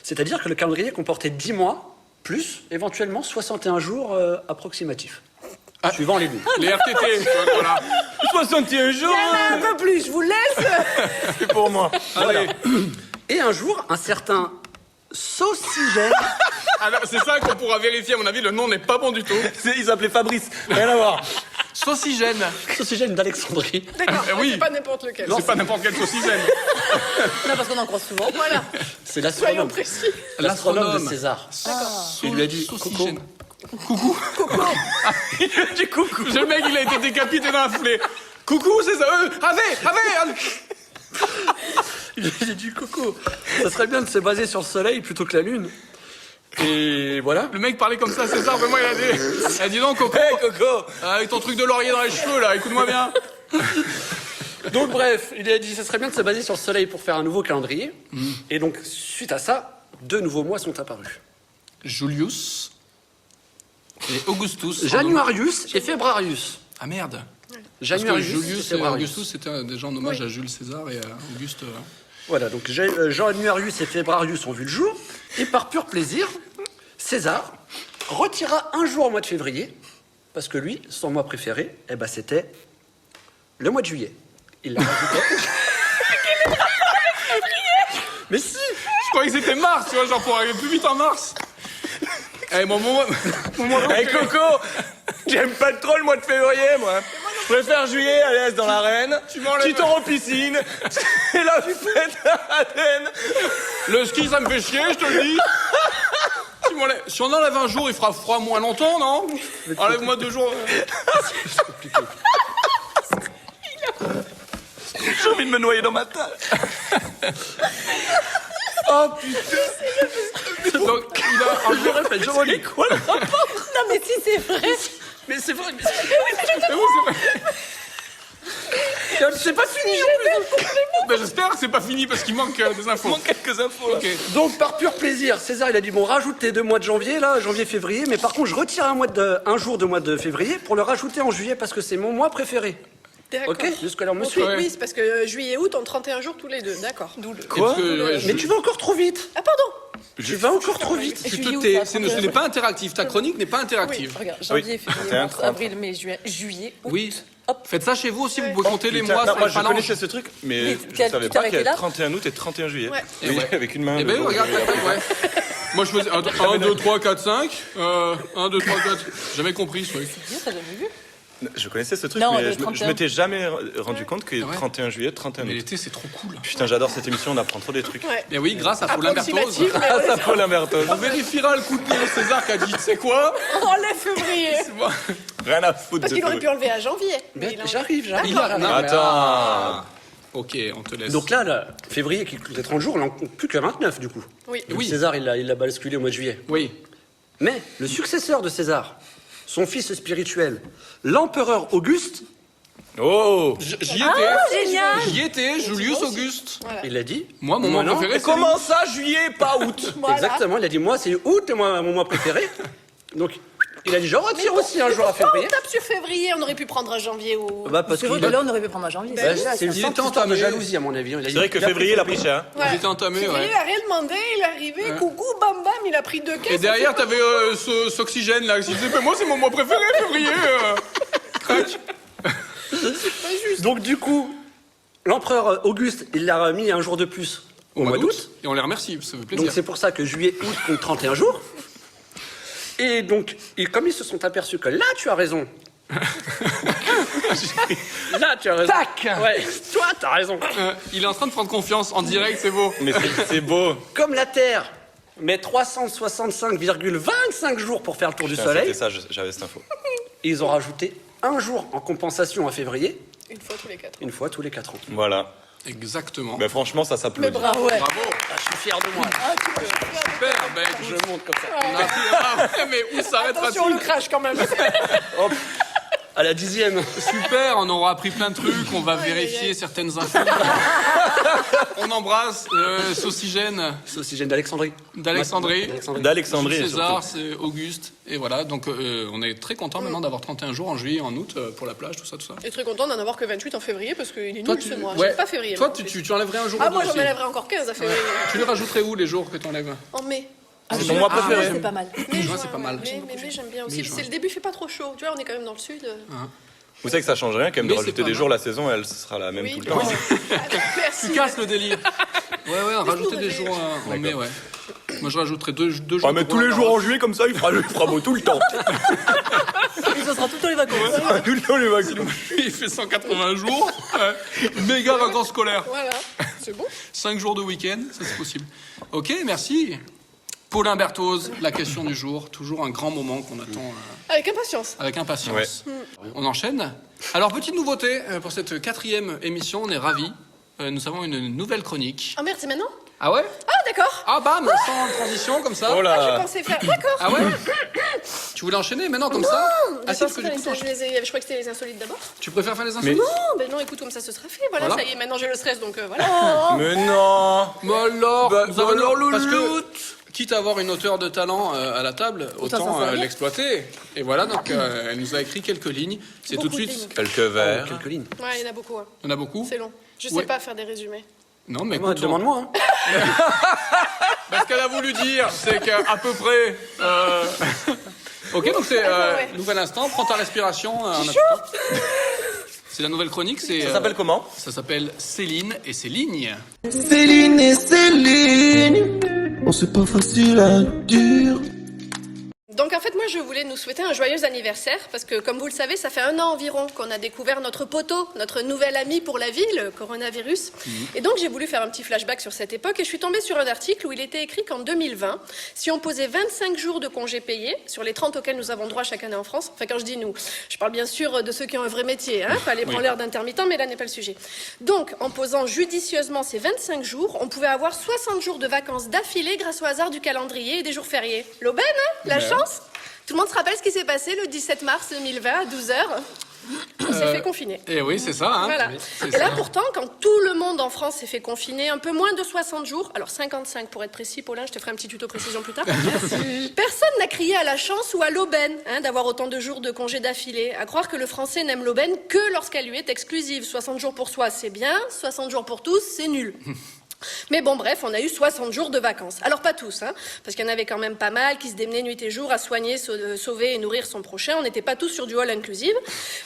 C'est-à-dire que le calendrier comportait 10 mois, plus éventuellement 61 jours approximatifs. Suivant les lunes. Les RTT. Voilà. 61 jours Un peu plus, je vous laisse. c'est pour moi. Allez. Et un jour, un certain Saucigène. Alors, c'est ça qu'on pourra vérifier. À mon avis, le nom n'est pas bon du tout. Ils s'appelaient Fabrice. Rien à voir. Saucigène. Saucigène d'Alexandrie. D'accord, oui. c'est pas n'importe lequel. C'est pas n'importe quel saucigène. Non, parce qu'on en croise souvent. Voilà, C'est soyons l'astronome. précis. L'astronome de L'astronome. César. D'accord. Il lui a dit Saucigène. Coucou. Du coucou. Le mec, il a été décapité dans la foulée. Coucou, c'est ça. Ave. Il a dit coucou. Ça serait bien de se baser sur le soleil plutôt que la lune. Et voilà. Le mec parlait comme ça à César. Vraiment, il a dit donc, Coco. Hey Coco. Avec ton truc de laurier dans les cheveux, là, écoute-moi bien. Donc bref, il a dit ça serait bien de se baser sur le soleil pour faire un nouveau calendrier. Et donc suite à ça, 2 nouveaux mois sont apparus. Julius et Augustus. Januarius et Fébrarius. Ah merde. Parce que Januarius Julius et et Fébrarius. Augustus, c'était déjà en hommage à Jules César et à Auguste. Voilà, donc Januarius et Fébrarius ont vu le jour. Et par pur plaisir, César retira un jour au mois de février, parce que lui, son mois préféré, eh ben, c'était le mois de juillet. Il l'a rajouté. Mais si. Je croyais que c'était mars, tu vois, genre pour arriver plus vite en mars. Eh, mon Hey Coco. J'aime pas trop le mois de février, moi. Je préfère juillet à l'aise dans l'arène. Tu m'enlèves- Petit tour en piscine. Et la fête à Athènes. Le ski, ça me fait chier, je te le dis. Si on enlève un jour, il fera froid moins longtemps, non? Enlève-moi 2 jours. J'ai envie de me noyer dans ma table. Oh putain. Donc, il a un jour. Je relis. Quoi là? Non, mais si, c'est vrai. Mais c'est vrai, mais Mais oui, c'est vrai. c'est pas fini. Ben, j'espère que c'est pas fini parce qu'il manque des infos. Il manque quelques infos. Là. Ok. Donc par pur plaisir, César il a dit bon rajoute tes 2 mois de janvier là, janvier-février, mais par contre je retire un jour de mois de février pour le rajouter en juillet parce que c'est mon mois préféré. D'accord. Ok, jusque-là on me Ok, suit. Ouais. oui, c'est parce que juillet et août ont 31 jours tous les deux, d'accord. D'où le... Quoi? Parce que, ouais, Mais tu vas encore trop vite. Ah pardon. Tu vas encore trop vite. Tu Juillet te ou tais. pas, Ce n'est pas interactif. Ta chronique n'est pas interactive. Regarde, janvier, février, 31, mars, 30. avril, mai, juin, juillet, août. Oui. Hop. Faites ça chez vous aussi, vous pouvez compter les Putain, mois non, sur moi les je phalanges. connaissais ce truc, mais Mais je tu savais t'es pas arrêté qu'il y avait là 31 août et 31 juillet. Ouais. Et Oui, ouais. avec une main. Eh ben, le- regarde, ouais. Moi, je faisais 1, 2, 3, 4, 5. 1, 2, 3, 4. J'avais compris ce truc. T'as jamais vu? Je connaissais ce truc, Non, mais le je 31. m'étais jamais rendu compte que Ah ouais. 31 juillet, 31 Mais août. l'été, c'est trop cool. Putain, j'adore cette émission, on apprend trop des trucs. Ouais. Et oui, grâce à Paulin Berthoz. Approximatif, mais Ah, ouais, ça Paul Lamberto. On vérifiera le coup de pied de César qui a dit, tu sais quoi? enlève février. C'est moi. Rien à foutre Parce de qu'il aurait tout. pu enlever à janvier. Mais il en- j'arrive. D'accord. Non, mais- Attends. Ok, on te laisse. Donc là, février qui clôt 30 jours, il n'en compte plus que 29 du coup. Oui. Donc Oui. César il l'a basculé au mois de juillet. Oui. Mais le successeur de César, son fils spirituel, l'empereur Auguste, Oh. J'y étais. Génial. J'y étais, Julius Auguste. Voilà. il a dit Moi, mon mois non. préféré, Mais c'est comment ça, juillet, pas août? Voilà. Exactement, il a dit moi c'est août, mon mois préféré. Donc il a dit je retire Mais aussi un jour à Pourquoi février. on tape sur février? On aurait pu prendre un janvier ou... Bah parce C'est qu'il vrai que là, on aurait pu prendre un janvier. Bah, Ben, c'est une il simple était histoire de entamé. jalousie à mon avis. C'est vrai que février, il a pris cher. Ouais. J'étais entamé, Février, ouais. il a rien demandé, il est arrivé, coucou, bam bam, il a pris 2 caisses. Et derrière, t'avais ce oxygène là. Qui disait, mais moi, c'est mon mois préféré, février. Crac. Donc du coup, l'empereur Auguste, il l'a mis un jour de plus au mois d'août. Et on les remercie, ça fait Donc plaisir. c'est pour ça que juillet, août compte 31 jours. Et donc, comme ils se sont aperçus que là tu as raison. Là tu as raison. Tac. Ouais, toi t'as raison. Il est en train de prendre confiance en direct, c'est beau. Mais c'est beau. Comme la Terre met 365,25 jours pour faire le tour du Putain, soleil, c'était ça, j'avais cette info. ils ont rajouté un jour en compensation à février, Une fois tous les 4 ans. une fois tous les 4 ans. Voilà. Exactement. Ben franchement, ça Mais s'applaudit. bravo. Ouais. Bravo. Ah, je suis fier de moi. Super. Ben, écoute, Je monte comme ça. on a appris. Ah ouais, mais où s'arrêtera-t-il? Attention, on le crash quand même. À la 10e. Super, on aura appris plein de trucs, on va vérifier certaines infos. On embrasse Saucigène Saucigène d'Alexandrie. d'Alexandrie. D'Alexandrie, Jules César, surtout. c'est Auguste. Et voilà, donc on est très content maintenant d'avoir 31 jours en juillet et en août pour la plage, tout ça, tout ça. Et très content d'en avoir que 28 en février parce qu'il est Toi, nul tu ce mois. ouais. J'aime pas février. Toi, moi, en plus. tu enlèverais un jour Ah, ou deux moi j'en aussi. élèverais encore 15 à février. Tu les rajouterais où les jours que tu enlèves? En mai. C'est ton mois Ah, préféré. ouais. C'est pas mal. Mais juin, c'est pas mal. Mais j'aime bien aussi. Mais juin. C'est le début, il fait pas trop chaud. Tu vois, on est quand même dans le sud. Vous savez que ça change rien quand même de Mais c'est rajouter pas des mal. jours, la saison, elle sera la même Oui, tout le temps. Merci. Tu casses le délire. Ouais, rajouter des réveiller. jours en mai, ouais. Moi, je rajouterais deux jours. Ah, mais tous les jours en juillet, comme ça, il fera beau tout le temps. Et ce sera tout le temps les vacances. Tout le temps, les vacances. Il fait 180 jours. Méga vacances scolaires. Voilà, c'est bon. 5 jours de week-end, ça c'est possible. Ok, merci. Paulin Berthoz, la question du jour. Toujours un grand moment qu'on attend Avec impatience. avec impatience. On enchaîne. Alors, petite nouveauté pour cette 4e émission, on est ravis. Nous avons une nouvelle chronique. Ah merde, c'est maintenant? Ah ouais? Ah d'accord. Ah bam, sans transition comme ça. Oh Je là. pensais faire. D'accord. Ah ouais? Tu voulais enchaîner maintenant comme ça? Ah si, parce que du coup, Je crois que c'était les insolites d'abord. tu préfères faire les insolites? Non, ben non, écoute, comme ça ce sera fait. Voilà, Voilà. ça y est, maintenant j'ai le stress, donc voilà. Mais non. Mais alors, Bah, nous avons alors, parce louloute. que, quitte à avoir une auteure de talent à la table, Autant autant s'en servir. l'exploiter. Et voilà, donc elle nous a écrit quelques lignes. C'est tout de Beaucoup de suite. lignes. Quelques verres. Quelques lignes. Ouais, il y en a beaucoup. Hein. Il y en a beaucoup. C'est long. Je sais Ouais. pas faire des résumés. Non, mais Moi, écoute, demande-moi. Hein. ce qu'elle a voulu dire, c'est qu'à peu près. Ok, donc c'est ouais. nouvel instant. Prends ta respiration. en attendant. C'est la nouvelle chronique. Ça s'appelle comment? Ça s'appelle Céline et ses lignes. Céline et Céline, oh c'est pas facile à dire. Donc en fait, moi, je voulais nous souhaiter un joyeux anniversaire parce que, comme vous le savez, ça fait 1 an environ qu'on a découvert notre poteau, notre nouvel ami pour la vie, le coronavirus. Et donc, j'ai voulu faire un petit flashback sur cette époque et je suis tombée sur un article où il était écrit qu'en 2020, si on posait 25 jours de congés payés sur les 30 auxquels nous avons droit chaque année en France, enfin quand je dis nous, je parle bien sûr de ceux qui ont un vrai métier, hein, pas les branleurs d'intermittents, mais là n'est pas le sujet. Donc, en posant judicieusement ces 25 jours, on pouvait avoir 60 jours de vacances d'affilée grâce au hasard du calendrier et des jours fériés. L'aubaine, hein, la chance. Tout le monde se rappelle ce qui s'est passé le 17 mars 2020 à 12h? On s'est fait confiner. Et oui, c'est ça. Hein. Voilà. C'est Et là, ça. pourtant, quand tout le monde en France s'est fait confiner, un peu moins de 60 jours, alors 55 pour être précis, Paulin, je te ferai un petit tuto précision plus tard. Personne n'a crié à la chance ou à l'aubaine d'avoir autant de jours de congé d'affilée. À croire que le français n'aime l'aubaine que lorsqu'elle lui est exclusive. 60 jours pour soi, c'est bien. 60 jours pour tous, c'est nul. Mais bon, bref, on a eu 60 jours de vacances. Alors pas tous, hein, parce qu'il y en avait quand même pas mal qui se démenaient nuit et jour à soigner, sauver et nourrir son prochain. On n'était pas tous sur du all inclusive.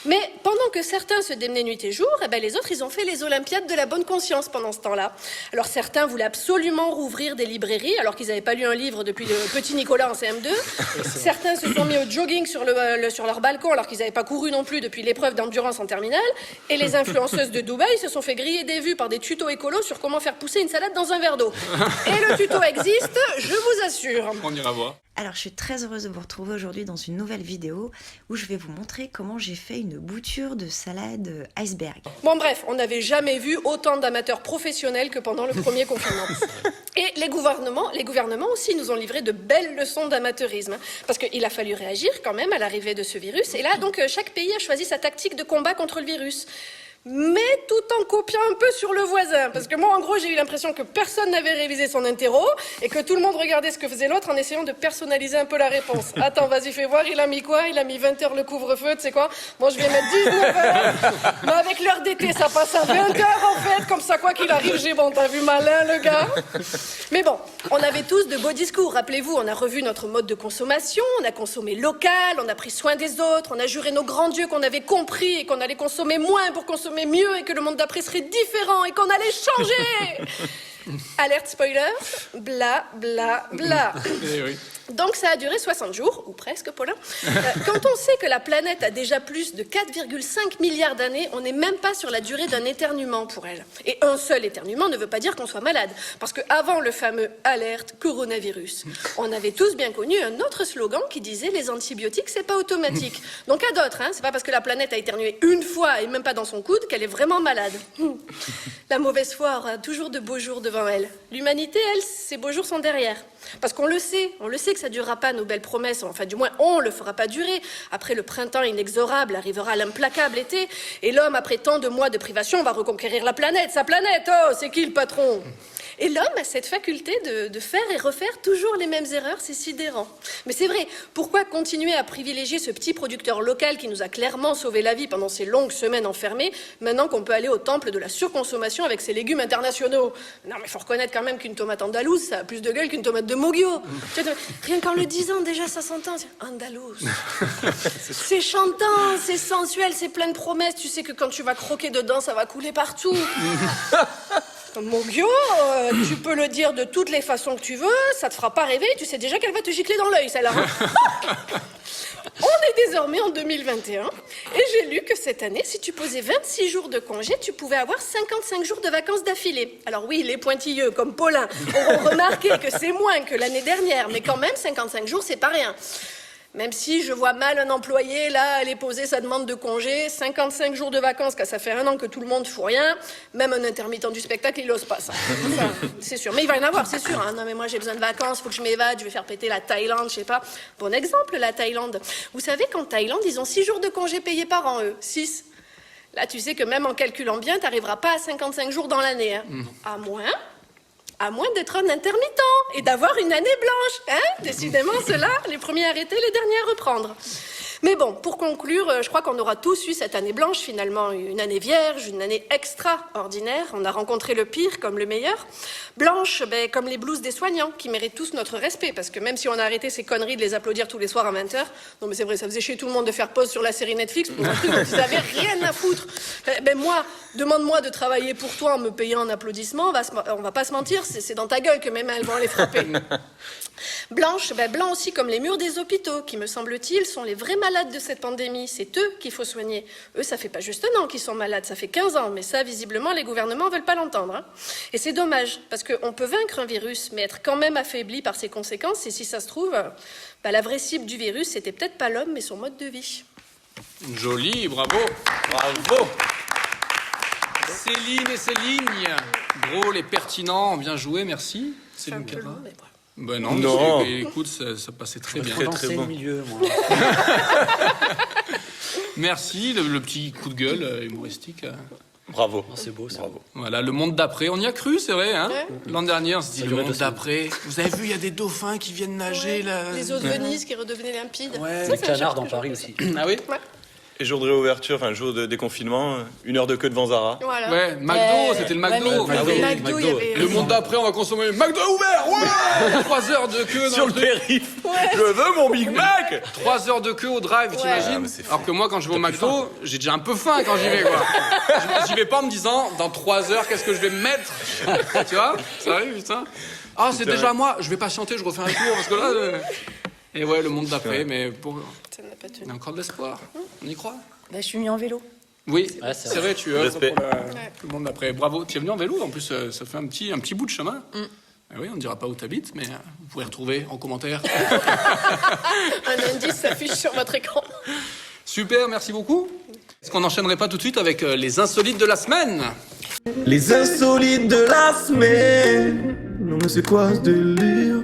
Mais pendant que certains se démenaient nuit et jour, eh ben, les autres, ils ont fait les Olympiades de la bonne conscience pendant ce temps-là. Alors certains voulaient absolument rouvrir des librairies, alors qu'ils n'avaient pas lu un livre depuis le petit Nicolas en CM2. Certains se sont mis au jogging sur leur balcon, alors qu'ils n'avaient pas couru non plus depuis l'épreuve d'endurance en terminale. Et les influenceuses de Dubaï se sont fait griller des vues par des tutos écolos sur comment faire pousser une salade dans un verre d'eau. Et le tuto existe, je vous assure. On ira voir. Alors, je suis très heureuse de vous retrouver aujourd'hui dans une nouvelle vidéo où je vais vous montrer comment j'ai fait une bouture de salade iceberg. Bon bref, on n'avait jamais vu autant d'amateurs professionnels que pendant le premier confinement. Et les gouvernements aussi nous ont livré de belles leçons d'amateurisme. Parce qu'il a fallu réagir quand même à l'arrivée de ce virus. Et là, donc, chaque pays a choisi sa tactique de combat contre le virus. Mais tout en copiant un peu sur le voisin. Parce que moi, en gros, j'ai eu l'impression que personne n'avait révisé son interro et que tout le monde regardait ce que faisait l'autre en essayant de personnaliser un peu la réponse. Attends, vas-y, fais voir, il a mis quoi? Il a mis 20h le couvre-feu, tu sais quoi? Moi, je vais mettre 19h. Mais avec l'heure d'été, ça passe à 20h en fait. Comme ça, quoi qu'il arrive, j'ai bon, t'as vu malin, le gars? Mais bon, on avait tous de beaux discours. Rappelez-vous, on a revu notre mode de consommation, on a consommé local, on a pris soin des autres, on a juré nos grands dieux qu'on avait compris et qu'on allait consommer moins pour consommer mieux et que le monde d'après serait différent et qu'on allait changer. Alerte spoiler, bla bla bla. Eh oui. Donc ça a duré 60 jours, ou presque, Paulin. Quand on sait que la planète a déjà plus de 4,5 milliards d'années, on n'est même pas sur la durée d'un éternuement pour elle. Et un seul éternuement ne veut pas dire qu'on soit malade. Parce qu'avant le fameux alerte coronavirus, on avait tous bien connu un autre slogan qui disait les antibiotiques, c'est pas automatique. Donc à d'autres, hein, c'est pas parce que la planète a éternué une fois et même pas dans son coude qu'elle est vraiment malade. La mauvaise foi aura toujours de beaux jours devant elle. L'humanité, elle, ses beaux jours sont derrière. Parce qu'on le sait que ça durera pas nos belles promesses, enfin du moins on le fera pas durer. Après le printemps inexorable arrivera l'implacable été, et l'homme après tant de mois de privation va reconquérir la planète, sa planète, oh c'est qui le patron? Et l'homme a cette faculté de faire et refaire toujours les mêmes erreurs, c'est sidérant. Mais c'est vrai, pourquoi continuer à privilégier ce petit producteur local qui nous a clairement sauvé la vie pendant ces longues semaines enfermées, maintenant qu'on peut aller au temple de la surconsommation avec ses légumes internationaux? Non mais faut reconnaître quand même qu'une tomate andalouse, ça a plus de gueule qu'une tomate de Mogio. Rien qu'en le disant déjà, ça s'entend. Andalouse. C'est chantant, c'est sensuel, c'est plein de promesses. Tu sais que quand tu vas croquer dedans, ça va couler partout. Mogyo, tu peux le dire de toutes les façons que tu veux, ça te fera pas rêver, tu sais déjà qu'elle va te gicler dans l'œil, celle-là. On est désormais en 2021 et j'ai lu que cette année, si tu posais 26 jours de congé, tu pouvais avoir 55 jours de vacances d'affilée. Alors oui, les pointilleux comme Paulin auront remarqué que c'est moins que l'année dernière, mais quand même, 55 jours, c'est pas rien. Même si je vois mal un employé, là, aller poser sa demande de congé, 55 jours de vacances, quand ça fait 1 an que tout le monde fout rien, même un intermittent du spectacle, il ose pas ça. Ça, c'est sûr. Mais il va y en avoir, c'est sûr. Hein. Non, mais moi, j'ai besoin de vacances, faut que je m'évade, je vais faire péter la Thaïlande, je sais pas. Bon exemple, la Thaïlande. Vous savez qu'en Thaïlande, ils ont 6 jours de congé payés par an, eux. 6. Là, tu sais que même en calculant bien, t'arriveras pas à 55 jours dans l'année. Hein. À moins d'être un intermittent et d'avoir une année blanche. Hein? Décidément, ceux-là, les premiers à arrêter, les derniers à reprendre. Mais bon, pour conclure, je crois qu'on aura tous eu cette année blanche, finalement, une année vierge, une année extraordinaire. On a rencontré le pire comme le meilleur. Blanche, comme les blouses des soignants, qui méritent tous notre respect, parce que même si on a arrêté ces conneries de les applaudir tous les soirs à 20h, non mais c'est vrai, ça faisait chier tout le monde de faire pause sur la série Netflix pour un truc dont ils avaient rien à foutre. Moi, demande-moi de travailler pour toi en me payant en applaudissements, on va pas se mentir, c'est dans ta gueule que mes mains elles vont les frapper. Blanche, blanc aussi comme les murs des hôpitaux, qui me semble-t-il sont les vrais malades de cette pandémie. C'est eux qu'il faut soigner. Eux, ça fait pas juste 1 an qu'ils sont malades, ça fait 15 ans. Mais ça, visiblement, les gouvernements veulent pas l'entendre. Hein. Et c'est dommage, parce qu'on peut vaincre un virus, mais être quand même affaibli par ses conséquences. Et si ça se trouve, la vraie cible du virus, c'était peut-être pas l'homme, mais son mode de vie. Joli, bravo. Bravo. Céline et Céline. Drôle et pertinent, bien joué, merci. C'est un Céline peu Cara. long, mais bravo. Ben non, Non. mais écoute, ça passait très bien. Très, Danser très le bon. milieu, moi. Merci, le petit coup de gueule humoristique. Bravo. Oh, c'est beau, ça. Bravo. Voilà, le monde d'après, on y a cru, c'est vrai. Hein Ouais. L'an dernier, on s'est dit, Ça le durait monde 2 semaines. d'après. Vous avez vu, il y a des dauphins qui viennent nager, là. Les eaux de Venise qui redevenaient limpides. Ouais. Ça, Les c'est un canards genre dans que Paris j'apprécie. aussi. Ah oui. Ouais. Et jour de réouverture, enfin jour de déconfinement, 1 heure de queue devant Zara. Voilà. Ouais, McDo, c'était le McDo. Ouais, mais McDo, il y avait... Le monde d'après, on va consommer McDo ouvert. Ouais 3 heures de queue dans Sur le le truc. périph'. Je veux mon Big Mac. 3 heures de queue au drive, Ouais. Ah, t'imagines mais c'est fou. Alors que moi, quand je vais au McDo, j'ai déjà un peu faim quand j'y vais, quoi. J'y vais pas en me disant, dans 3 heures, qu'est-ce que je vais me mettre Tu vois Ça arrive, putain. Ah, c'est Putain. déjà moi, je vais patienter, je refais un tour, parce que là... Et ouais, le monde d'après, mais pour... Ça n'a pas il y tenu. a encore de l'espoir. On y croit Je suis mis en vélo. Oui, Ouais, c'est c'est vrai, tu œuvres Respect. pour le monde d'après. Bravo, tu es venu en vélo, en plus, ça fait un petit bout de chemin. Ah oui, on ne dira pas où tu habites, mais vous pourrez retrouver en commentaire. Un indice s'affiche sur votre écran. Super, merci beaucoup. Est-ce qu'on n'enchaînerait pas tout de suite avec les insolites de la semaine? Les insolites de la semaine. Non mais c'est quoi ce délire?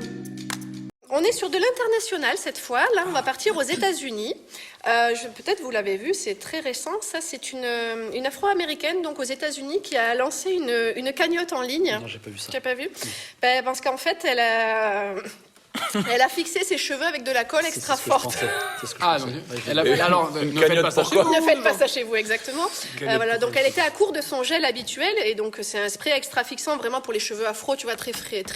On est sur de l'international cette fois. Là, on va partir aux États-Unis. Peut-être vous l'avez vu, c'est très récent. Ça, c'est une Afro-américaine donc aux États-Unis qui a lancé une cagnotte en ligne. Non, j'ai pas vu ça. Tu n'as pas vu parce qu'en fait, elle a fixé ses cheveux avec de la colle extra C'est ce que je forte. pensais. C'est ce que je Ah, pensais. donc, Ouais, elle avait... Alors, Une ne faites cagnotte pas ça chez pourquoi vous. Ne faites pas ça chez vous, exactement. Cagnotte Voilà, donc elle était à court de son gel habituel et donc c'est un spray extra fixant vraiment pour les cheveux afro, tu vois, très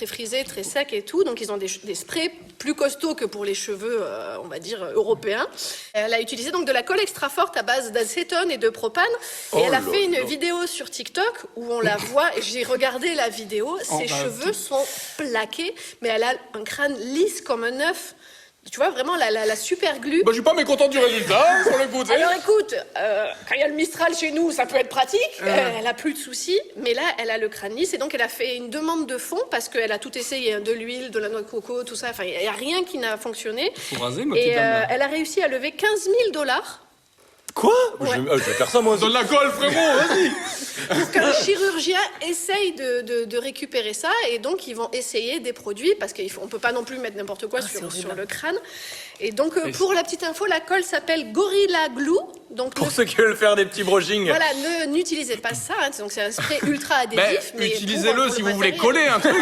frisés, très secs et tout. Donc ils ont des sprays plus costauds que pour les cheveux, on va dire, européens. Elle a utilisé donc de la colle extra forte à base d'acétone et de propane. Et Oh elle a là fait une là. vidéo sur TikTok où on la voit, et j'ai regardé la vidéo, ses cheveux sont plaqués, mais elle a un crâne lisse comme un œuf. Tu vois, vraiment la super glue. Bah, je suis pas mécontent du résultat, sur le coup. tu sais. Alors écoute, quand il y a le Mistral chez nous, ça peut être pratique. Elle a plus de soucis, mais là, elle a le crâne lisse et donc elle a fait une demande de fonds parce qu'elle a tout essayé, hein, de l'huile, de la noix de coco, tout ça. Enfin, il n'y a rien qui n'a fonctionné. Faut raser, ma Et petite dame. là. elle a réussi à lever $15 000 Quoi Ouais. Je vais faire ça moi aussi. Donne la colle, frérot, vas-y. pour qu'un chirurgien essaye de récupérer ça. Et donc, ils vont essayer des produits parce qu'on ne peut pas non plus mettre n'importe quoi c'est sur horrible. le crâne. Et donc, pour la petite info, la colle s'appelle Gorilla Glue. Donc, Pour ceux qui veulent faire des petits brushings. voilà, n'utilisez pas ça. Hein, donc c'est un spray ultra adhésif. Ben, mais utilisez-le pour si le vous voulez matériel. coller un truc,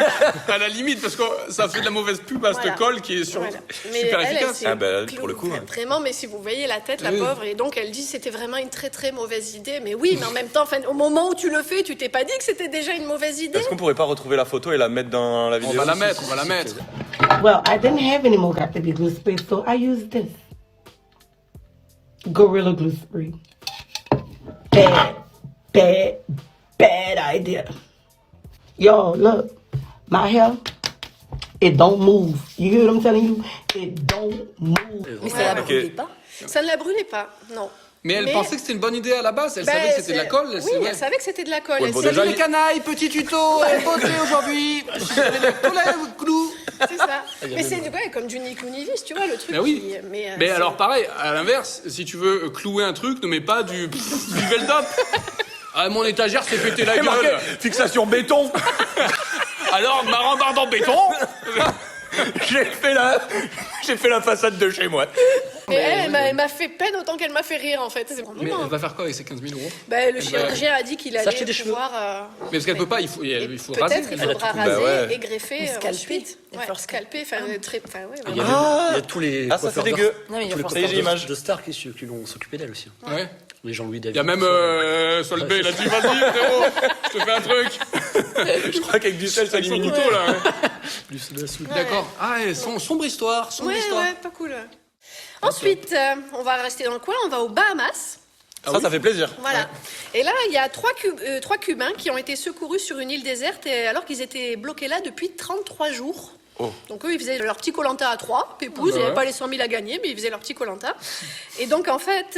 à la limite, parce que ça fait de la mauvaise pub à Voilà. cette colle qui est sur... Voilà. Mais super elle, efficace. c'est Ah bah, clou, pour le coup, ouais. Vraiment, mais si vous voyez la tête, la Oui. pauvre, et donc elle dit c'était vraiment une très très mauvaise idée. Mais oui, mais en même temps, enfin, au moment où tu le fais, tu t'es pas dit que c'était déjà une mauvaise idée. Est-ce qu'on pourrait pas retrouver la photo et la mettre dans la On vidéo va la mettre, on va la mettre. Well, I didn't have any more Got to Be glue spray, so I used this. Gorilla Glue Spray. Bad idea. Yo, look, my hair, it don't move. You hear what I'm telling you? It don't move. Mais ça la brûlait pas. Ça ne la brûlait pas, non. Mais elle pensait que c'était une bonne idée à la base. Elle savait que c'était de la colle. Oui, elle savait que c'était de la colle. Ouais, Elle bon, savait- déjà, Salut les canailles, petit tuto, beauté aujourd'hui. Clou. C'est ça. Mais c'est ouais, comme du ni clou ni vis, tu vois, le truc. Mais oui. Mais, Mais c'est- alors pareil, à l'inverse, si tu veux clouer un truc, ne mets pas du Veldop. Ah, mon étagère s'est pété la gueule. Fixation béton. Alors, ma rambarde en béton. J'ai fait la façade de chez moi. Mais elle m'a fait peine autant qu'elle m'a fait rire, en fait. C'est vraiment Mais non. elle va faire quoi avec ces 15 000 euros? Ben, le chirurgien a dit qu'il allait S'acheter des cheveux. pouvoir... Mais parce qu'elle peut pas, il faut raser. Peut-être il Elle a faudra tout- raser Bah ouais. et greffer Ou scalper. ensuite. Il va Ouais, falloir scalper, enfin, très... Enfin, ouais, Il y a, voilà. il y a tous les Ah, ça, c'est coiffeurs dégueu. Non, mais il va tous les falloir Ça y est, coiffeurs j'ai l'image. de stars qui l'ont s'occupé d'elle aussi. Ouais. Les Jean-Louis David. Il y a même Solvay, il a dit vas-y frérot, je te fais un truc. Je crois qu'avec du sel, ça Avec son diminue. couteau là. hein. Plus de la soupe. D'accord. Ah, et sombre histoire, sombre Ouais, histoire. ouais, pas cool. Ensuite, on va rester dans le coin, on va aux Bahamas. Ça fait plaisir. Voilà. Et là, il y a trois Cubains qui ont été secourus sur une île déserte alors qu'ils étaient bloqués là depuis 33 jours. Oh. Donc eux, ils faisaient leur petit Koh-Lanta à 3, pépouze, il n'y avait pas les 100 000 à gagner, mais ils faisaient leur petit Koh-Lanta. Et donc, en fait,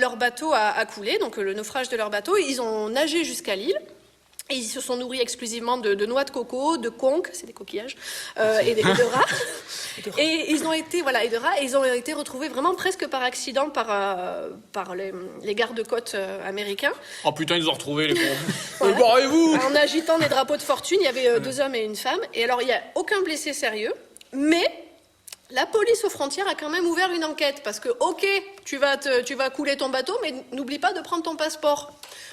leur bateau a coulé, donc le naufrage de leur bateau, ils ont nagé jusqu'à l'île. Et ils se sont nourris exclusivement de noix de coco, de conques, c'est des coquillages, et de rats. Et ils ont été, voilà, et de rats, et ils ont été retrouvés vraiment presque par accident par les gardes-côtes américains. Oh putain, ils ont retrouvé les pauvres. Barrez-vous. En agitant des drapeaux de fortune, il y avait 2 hommes et une femme. Et alors, il n'y a aucun blessé sérieux, mais la police aux frontières a quand même ouvert une enquête. Parce que, ok, tu vas couler ton bateau, mais n'oublie pas de prendre ton passeport.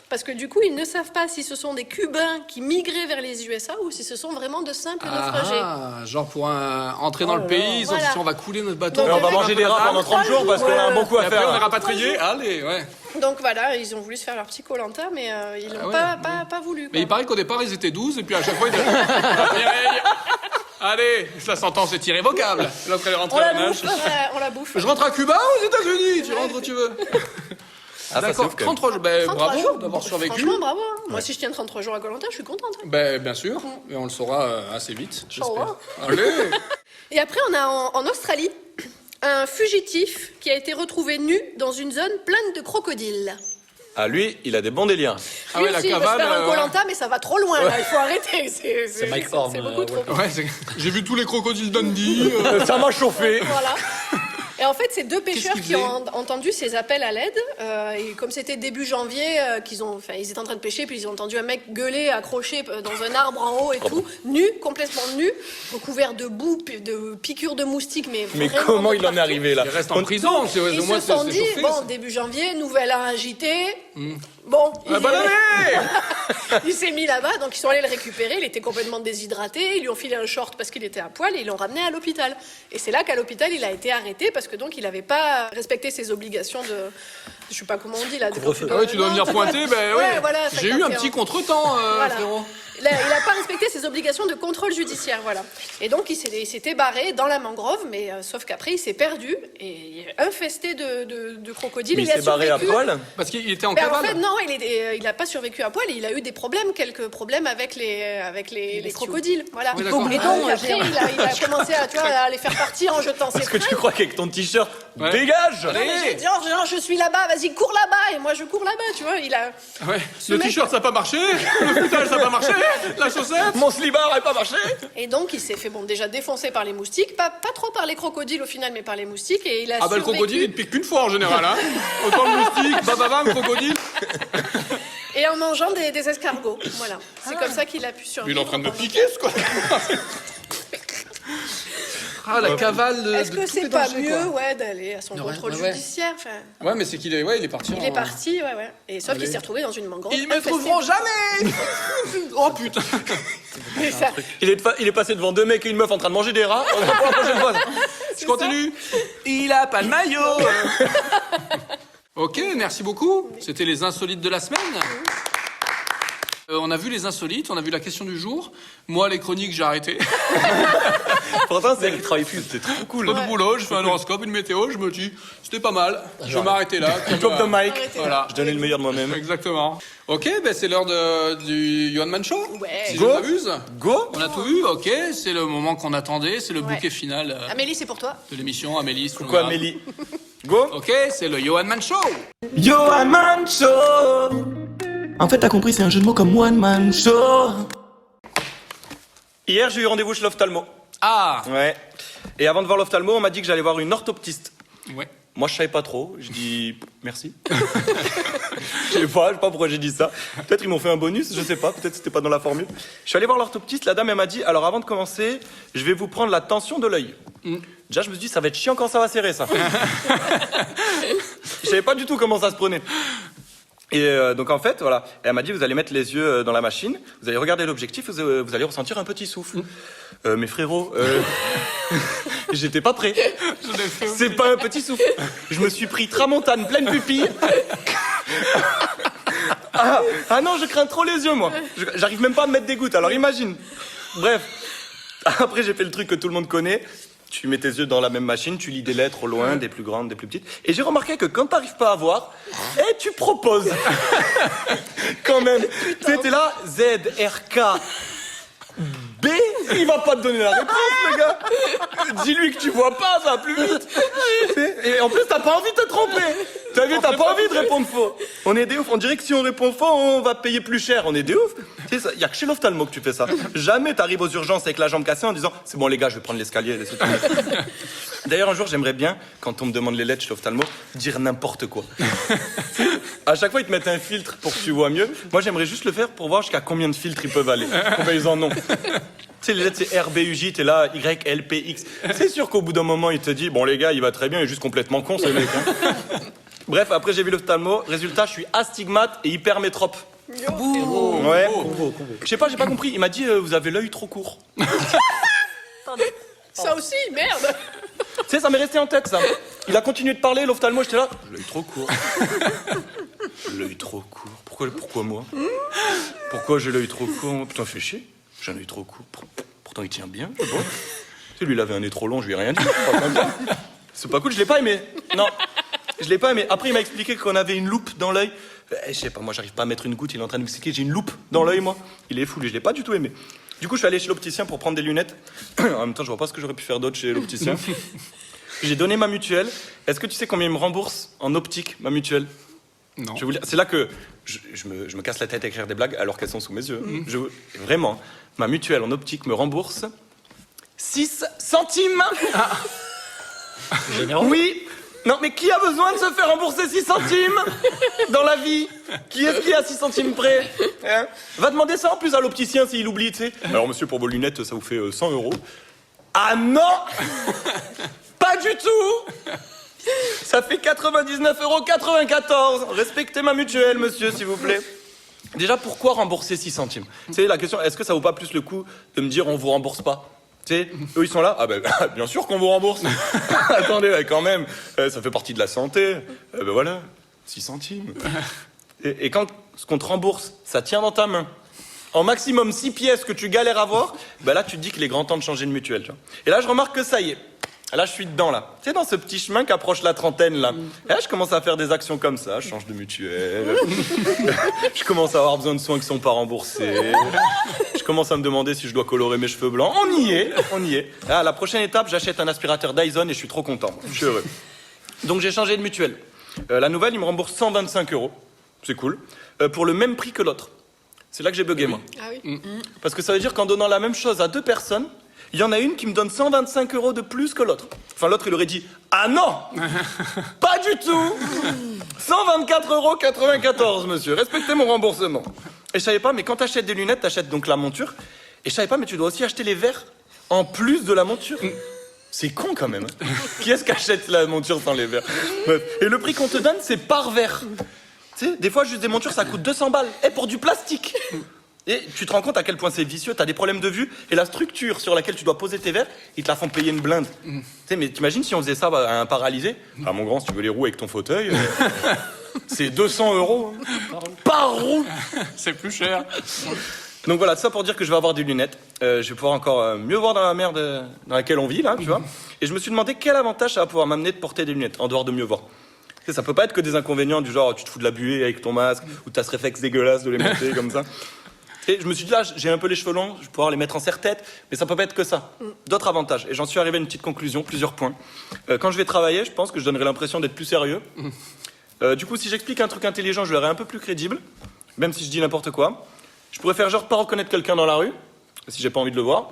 Parce que du coup, ils ne savent pas si ce sont des Cubains qui migraient vers les USA ou si ce sont vraiment de simples naufragés. Ah, genre pour entrer dans le pays, ils ont Voilà. dit on va couler notre bateau. Donc, Mais on va manger des rats pendant 30 jours parce qu'on a un bon coup Et à après on est faire. rapatriés. Allez, ouais. Donc voilà, ils ont voulu se faire leur petit Koh-Lanta, mais ils n'ont ouais, pas voulu. Mais il quoi. paraît qu'au départ ils étaient 12 et puis à chaque fois ils disaient allez, la sentence est irrévocable. L'autre elle est rentrée à la nage. On la bouffe. Je rentre à Cuba ou aux États-Unis, tu rentres où tu veux. Ah, ça, c'est D'accord, ouf, quand même. 33 jours. Ben, 33 bravo jours. d'avoir survécu. Franchement, bravo. Hein. Moi, si je tiens 33 jours à Koh-Lanta, je suis contente. Hein. Ben, bien sûr, et on le saura assez vite, j'espère. Inch'Allah. Allez. Et après, on a en Australie un fugitif qui a été retrouvé nu dans une zone pleine de crocodiles. Ah, lui, il a des bons délires. Ah Lui ouais, la aussi, il veut se cavale. faire un Koh-Lanta, mais ça va trop loin, là. Il faut arrêter. C'est Mike Horn, c'est beaucoup trop. Ouais, j'ai vu tous les crocodiles Dundee. Ça m'a chauffé. Voilà. Et en fait, c'est 2 pêcheurs qu'ils qui ont entendu ces appels à l'aide. Et comme c'était début janvier, ils étaient en train de pêcher, puis ils ont entendu un mec gueuler, accroché dans un arbre en haut et tout, nu, complètement nu, recouvert de boue, de piqûres de moustiques. Mais vraiment comment de il en est partout. arrivé là? Il reste en prison, c'est Ils au moins se sont c'est dit, chauffé. bon, début janvier, nouvelle heure agitée. Bon, Ah, bonne année. il s'est mis là-bas, donc ils sont allés le récupérer. Il était complètement déshydraté. Ils lui ont filé un short parce qu'il était à poil et ils l'ont ramené à l'hôpital. Et c'est là qu'à l'hôpital, il a été arrêté parce que donc il n'avait pas respecté ses obligations de. Je sais pas comment on dit là. Couvre-feu. Ah ouais, tu dois venir pointer, ben ouais. voilà, J'ai eu un petit contretemps, Voilà. frérot. Il n'a pas respecté ses obligations de contrôle judiciaire, voilà. Et donc, il s'était barré dans la mangrove, mais sauf qu'après, il s'est perdu et infesté de crocodiles. Mais il a s'est barré à survécu. poil. Parce qu'il était en Ben, en cavale. fait, non, il n'a pas survécu à poil. Il a eu des problèmes, quelques problèmes avec les crocodiles. Voilà. Oui, d'accord. Et donc, après, il a commencé à les faire partir en jetant ses Est-ce que tu fringues. crois qu'avec ton t-shirt, Ouais. dégage? Non, mais j'ai dit, genre, je suis là-bas, vas-y, cours là-bas. Et moi, je cours là-bas, tu vois. Il a... Ouais. Ce Le mec- t-shirt ça n'a pas marché, le foutage ça n'a pas marché, la chaussette. Mon slibard n'a pas marché. Et donc, il s'est fait, déjà défoncer par les moustiques. Pas trop par les crocodiles au final, mais par les moustiques. Et il a Ah bah le survécu. crocodile il te pique qu'une fois en général, hein. Autant le moustique, bababam, crocodile. Et en mangeant des escargots. Voilà. C'est comme ça qu'il a pu Mais survivre. il est en train de me piquer ce quoi. Ah la cavale de Est-ce que tous c'est les pas dangers, mieux, quoi. d'aller à son Ouais, contrôle ouais. judiciaire Ouais mais c'est qu'il est, il est parti. Il est parti, ouais. Et sauf qu'il Allez. s'est retrouvé dans une mangrove. Ils me infestée. trouveront jamais. Oh putain. Et ça- Il est passé devant 2 mecs et une meuf en train de manger des rats. On va pour la prochaine fois. Je continue. Il a pas de maillot. Ok, merci beaucoup. C'était les insolites de la semaine. On a vu les insolites, on a vu la question du jour. Moi, les chroniques, j'ai arrêté. Pourtant, c'est qui travaille plus, c'était trop cool. Pas de boulot, je fais un horoscope, une météo, je me dis, c'était pas mal, je vais m'arrêter là. puis Drop the mic. Voilà. Je donnais le meilleur de moi-même. Exactement. Ok, ben c'est l'heure du Johan Man Show. Ouais. Si Go. je ne m'abuse. Go. On a tout vu, ok. C'est le moment qu'on attendait, c'est le Ouais. bouquet final Amélie, c'est pour toi. de l'émission. Amélie, c'est Quoi, Amélie? Go. Ok, c'est le Johan Man Show. Johan Man Show. En fait, t'as compris, c'est un jeu de mots comme One Man Show. Hier, j'ai eu rendez-vous chez l'ophtalmo. Ah. Ouais. Et avant de voir l'ophtalmo, on m'a dit que j'allais voir une orthoptiste. Ouais. Moi, je savais pas trop. Je dis merci. Je sais pas pourquoi j'ai dit ça. Peut-être ils m'ont fait un bonus, je sais pas. Peut-être c'était pas dans la formule. Je suis allé voir l'orthoptiste. La dame, elle m'a dit alors avant de commencer, je vais vous prendre la tension de l'œil. Déjà, je me suis dit ça va être chiant quand ça va serrer, ça. Je savais pas du tout comment ça se prenait. Et donc en fait, voilà, elle m'a dit vous allez mettre les yeux dans la machine, vous allez regarder l'objectif, vous allez ressentir un petit souffle. Mais frérot, j'étais pas prêt. C'est pas un petit souffle. Je me suis pris tramontane pleine pupille. Ah non, je crains trop les yeux, moi. J'arrive même pas à me mettre des gouttes, alors imagine. Bref, après j'ai fait le truc que tout le monde connaît. Tu mets tes yeux dans la même machine, tu lis des lettres au loin, des plus grandes, des plus petites. Et j'ai remarqué que quand t'arrives pas à voir, tu proposes. Quand même. Tu sais, t'es là, Z, R, K, B, il va pas te donner la réponse, le gars. Dis-lui que tu vois pas, ça va plus vite. Et en plus, t'as pas envie de te tromper. T'as vu, t'as pas envie de répondre faux. On est des ouf. On dirait que si on répond faux, on va payer plus cher. On est des ouf. Tu sais, y a que chez l'ophtalmo que tu fais ça. Jamais t'arrives aux urgences avec la jambe cassée en disant c'est bon les gars, je vais prendre l'escalier. D'ailleurs, un jour, j'aimerais bien, quand on me demande les lettres chez l'ophtalmo, dire n'importe quoi. À chaque fois, ils te mettent un filtre pour que tu vois mieux. Moi, j'aimerais juste le faire pour voir jusqu'à combien de filtres ils peuvent aller. Combien ils en ont. Tu sais, les lettres, c'est R, B, U, J, t'es là, Y, L, P, X. C'est sûr qu'au bout d'un moment, il te dit, bon, les gars, il va très bien, il est juste complètement con, ce mec. Hein. Bref, après, j'ai vu l'ophtalmo. Résultat, je suis astigmate et hypermétrope. Ouais. Je sais pas, j'ai pas compris. Il m'a dit, vous avez l'œil trop court. Ça aussi, merde. Tu sais, ça m'est resté en tête, ça. Il a continué de parler, l'ophtalmo, j'étais là. L'œil trop court. L'œil trop court. Pourquoi moi? Pourquoi j'ai l'œil trop court? Putain, fais chier. J'ai un œil trop court. Pourtant, il tient bien. Tu sais, lui, il avait un nez trop long, je lui ai rien dit. C'est pas cool, je l'ai pas aimé. Non, je l'ai pas aimé. Après, il m'a expliqué qu'on avait une loupe dans l'œil. Je sais pas, moi, j'arrive pas à mettre une goutte. Il est en train de m'expliquer, j'ai une loupe dans l'œil, moi. Il est fou, lui, je l'ai pas du tout aimé. Du coup, je suis allé chez l'opticien pour prendre des lunettes. En même temps, je vois pas ce que j'aurais pu faire d'autre chez l'opticien. J'ai donné ma mutuelle. Est-ce que tu sais combien il me rembourse en optique, ma mutuelle? Non. Je vais vous dire, c'est là que je me casse la tête à écrire des blagues alors qu'elles sont sous mes yeux. Vraiment, ma mutuelle en optique me rembourse 6 centimes. Généreux. Oui. Non, mais qui a besoin de se faire rembourser 6 centimes dans la vie? Qui est-ce qui est à 6 centimes près, hein? Va demander ça en plus à l'opticien s'il oublie, tu sais. Alors monsieur, pour vos lunettes, ça vous fait 100 €. Ah non. Pas du tout. Ça fait 99,94 €. Respectez ma mutuelle, monsieur, s'il vous plaît. Déjà, pourquoi rembourser 6 centimes? Tu sais, la question, est-ce que ça vaut pas plus le coup de me dire on vous rembourse pas? Tu sais, eux, ils sont là. Ah ben, bien sûr qu'on vous rembourse. Attendez, quand même, ça fait partie de la santé. Ben voilà, 6 centimes. Et quand ce qu'on te rembourse, ça tient dans ta main, en maximum 6 pièces que tu galères à voir, ben là, tu te dis qu'il est grand temps de changer de mutuelle. Tu vois. Et là, je remarque que ça y est. Là, je suis dedans, là. Tu sais, dans ce petit chemin qu'approche la trentaine, là. Et là, je commence à faire des actions comme ça. Je change de mutuelle. Je commence à avoir besoin de soins qui sont pas remboursés. Je commence à me demander si je dois colorer mes cheveux blancs. On y est. Là, la prochaine étape, j'achète un aspirateur Dyson et je suis trop content. Je suis heureux. Donc, j'ai changé de mutuelle. La nouvelle, il me rembourse 125 €. C'est cool. Pour le même prix que l'autre. C'est là que j'ai bugué, moi. Ah oui. Parce que ça veut dire qu'en donnant la même chose à 2 personnes, il y en a une qui me donne 125 € de plus que l'autre. Enfin, l'autre, il aurait dit « Ah non. Pas du tout. 124,94 €, monsieur. Respectez mon remboursement. » Et je savais pas, mais quand t'achètes des lunettes, t'achètes donc la monture. Et je savais pas, mais tu dois aussi acheter les verres en plus de la monture. C'est con quand même. Hein. Qui est-ce qui achète la monture sans les verres? Et le prix qu'on te donne, c'est par verre. Tu sais, des fois, juste des montures, ça coûte 200 balles. Et pour du plastique. Et tu te rends compte à quel point c'est vicieux, t'as des problèmes de vue, et la structure sur laquelle tu dois poser tes verres, ils te la font payer une blinde. Tu sais, mais t'imagines si on faisait ça à un paralysé? Ah mon grand, si tu veux les roues avec ton fauteuil, c'est 200 € hein. Par roue. C'est plus cher. Donc voilà, ça pour dire que je vais avoir des lunettes. Je vais pouvoir encore mieux voir dans la merde dans laquelle on vit, là, tu vois. Et je me suis demandé quel avantage ça va pouvoir m'amener de porter des lunettes, en dehors de mieux voir. Tu sais, ça peut pas être que des inconvénients du genre tu te fous de la buée avec ton masque, ou t'as ce réflexe dégueulasse de les monter comme ça. Et je me suis dit là, j'ai un peu les cheveux longs, je vais pouvoir les mettre en serre-tête, mais ça peut pas être que ça. D'autres avantages. Et j'en suis arrivé à une petite conclusion, plusieurs points. Quand je vais travailler, je pense que je donnerai l'impression d'être plus sérieux. Du coup, si j'explique un truc intelligent, je l'aurai un peu plus crédible, même si je dis n'importe quoi. Je pourrais faire genre de pas reconnaître quelqu'un dans la rue, si j'ai pas envie de le voir.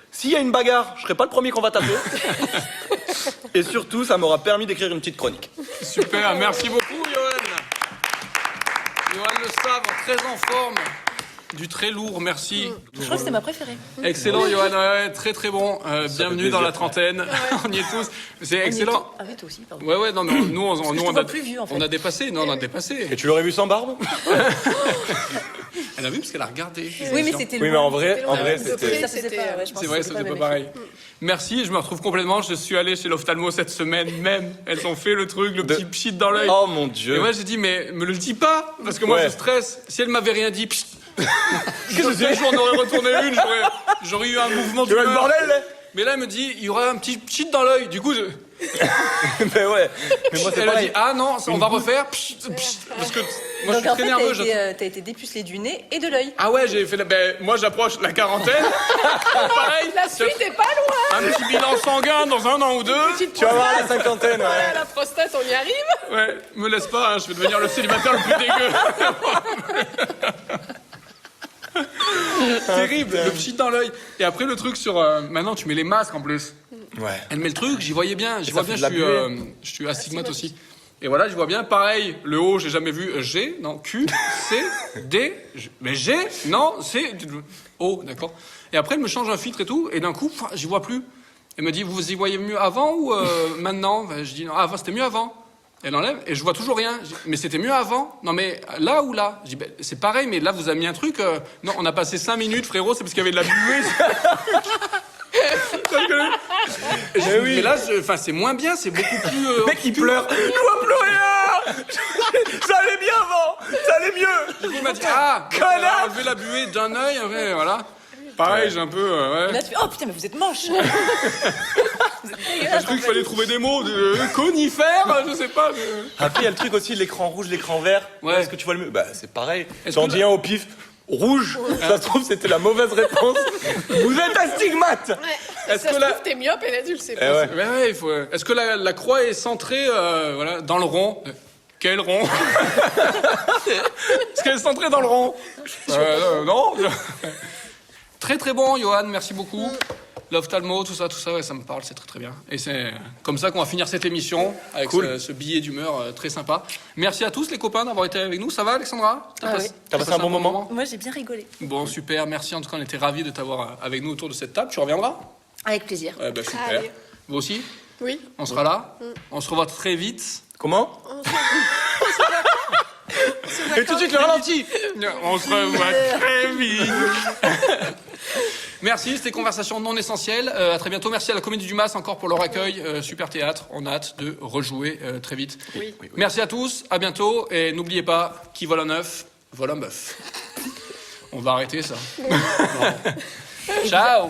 S'il y a une bagarre, je serai pas le premier qu'on va taper. Et surtout, ça m'aura permis d'écrire une petite chronique. Super, merci beaucoup, Johan. Johan Le Sabre, très en forme. Du très lourd, merci. Je crois que c'était ma préférée. Excellent, Johan, ouais, très très bon. Bienvenue dans la trentaine. On y est tous. C'est excellent. Ah oui, toi aussi, pardon. Ouais, non, mais nous, on a plus vieux, en fait. on a dépassé. Non, on a dépassé. Et tu l'aurais vu sans barbe? Elle a vu parce qu'elle a regardé. Oui, mais c'était Oui, mais en vrai, c'était... Ça faisait pas, ouais, je pense C'est vrai, que c'était pas même pareil. Merci, je me retrouve complètement. Je suis allé chez l'ophtalmo cette semaine même. Elles ont fait le truc, le petit pchit dans l'œil. Oh mon Et Dieu. moi, j'ai dit, mais me le dis pas, parce que moi, Ouais. je stresse. Si elle m'avait rien dit, pchit. Qu'est-ce que c'est? On aurait retourné une, j'aurais eu un mouvement Tu vois le d'humeur. bordel, là? Mais là, elle me dit, il y aura un petit pchit dans l'œil. Du coup, Mais ouais. Mais moi, c'est elle a pareil. dit, ah non, on va refaire. Pchit, pchit. Parce que moi, je Donc suis en très fait, nerveux. t'as été dépucelé du nez et de l'œil. Ah ouais, j'ai fait moi, j'approche la quarantaine. Pareil. La suite est pas loin. Un petit bilan sanguin dans 1 an ou 2. Tu vas voir la cinquantaine, ouais. Voilà, la prostate, on y arrive. Ouais, me laisse pas, hein, je vais devenir le célibataire le plus dégueu. Terrible, le pchit dans l'œil. Et après le truc sur... maintenant tu mets les masques en plus. Ouais. Elle met le truc, j'y voyais bien. J'y ça vois bien, fait de la je suis astigmate aussi. Et voilà, je vois bien, pareil, le O, j'ai jamais vu G, non, Q, C, D, mais G, non, C, O, d'accord. Et après, elle me change un filtre et tout, et d'un coup, j'y vois plus. Elle me dit, vous y voyez mieux avant ou maintenant? Je dis, non, avant, c'était mieux avant. Elle enlève, et je vois toujours rien. Je dis, mais c'était mieux avant? Non, mais là ou là? Je dis, c'est pareil, mais là, vous avez mis un truc. Non, on a passé 5 minutes, frérot, c'est parce qu'il y avait de la buée. Mais là, c'est moins bien, c'est beaucoup plus. Le mec, il pleure. Je vois plus rien. Ça allait bien avant. Ça allait mieux. Du coup, il m'a dit, ah, on a enlevé la buée d'un œil, après, voilà. Pareil, j'ai un peu. Ouais. Là, tu fais, oh putain, mais vous êtes moche. Je crois qu'il fallait trouver des mots de conifères, je sais pas. Après, il y a le truc aussi, l'écran rouge, l'écran vert. Ouais. Est-ce que tu vois le mieux? Bah, c'est pareil. Est-ce J'en que dis un au pif. Rouge. Ça se trouve, c'était la mauvaise réponse. Vous êtes astigmate. Est-ce Ça que se la... trouve, t'es myope et là, tu le sais Eh pas. ouais. Ouais, il faut... Est-ce que la croix est centrée voilà, dans le rond? Quel rond? Est-ce qu'elle est centrée dans le rond? Non. Très très bon, Johan, merci beaucoup. L'ophtalmo, tout ça, ouais, ça me parle, c'est très très bien. Et c'est comme ça qu'on va finir cette émission, avec ce billet d'humeur très sympa. Merci à tous les copains d'avoir été avec nous. Ça va, Alexandra? Ah oui. T'as passé un bon moment? Moi, j'ai bien rigolé. Bon, super, merci. En tout cas, on était ravis de t'avoir avec nous autour de cette table. Tu reviendras? Avec plaisir. Super. Allez. Vous aussi? Oui. On sera là. On se revoit très vite. Comment? Et tout de suite, le ralenti. On se revoit très vite. Merci, c'était Conversation non essentielle. À très bientôt. Merci à la Comédie du Mas encore pour leur accueil. Super théâtre. On a hâte de rejouer très vite. Oui. Merci à tous. À bientôt. Et n'oubliez pas, qui vole un œuf, vole un bœuf. On va arrêter ça. Ciao.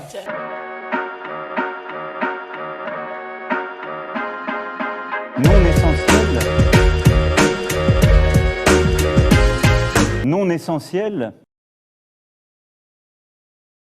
Non essentiel. Non essentiel.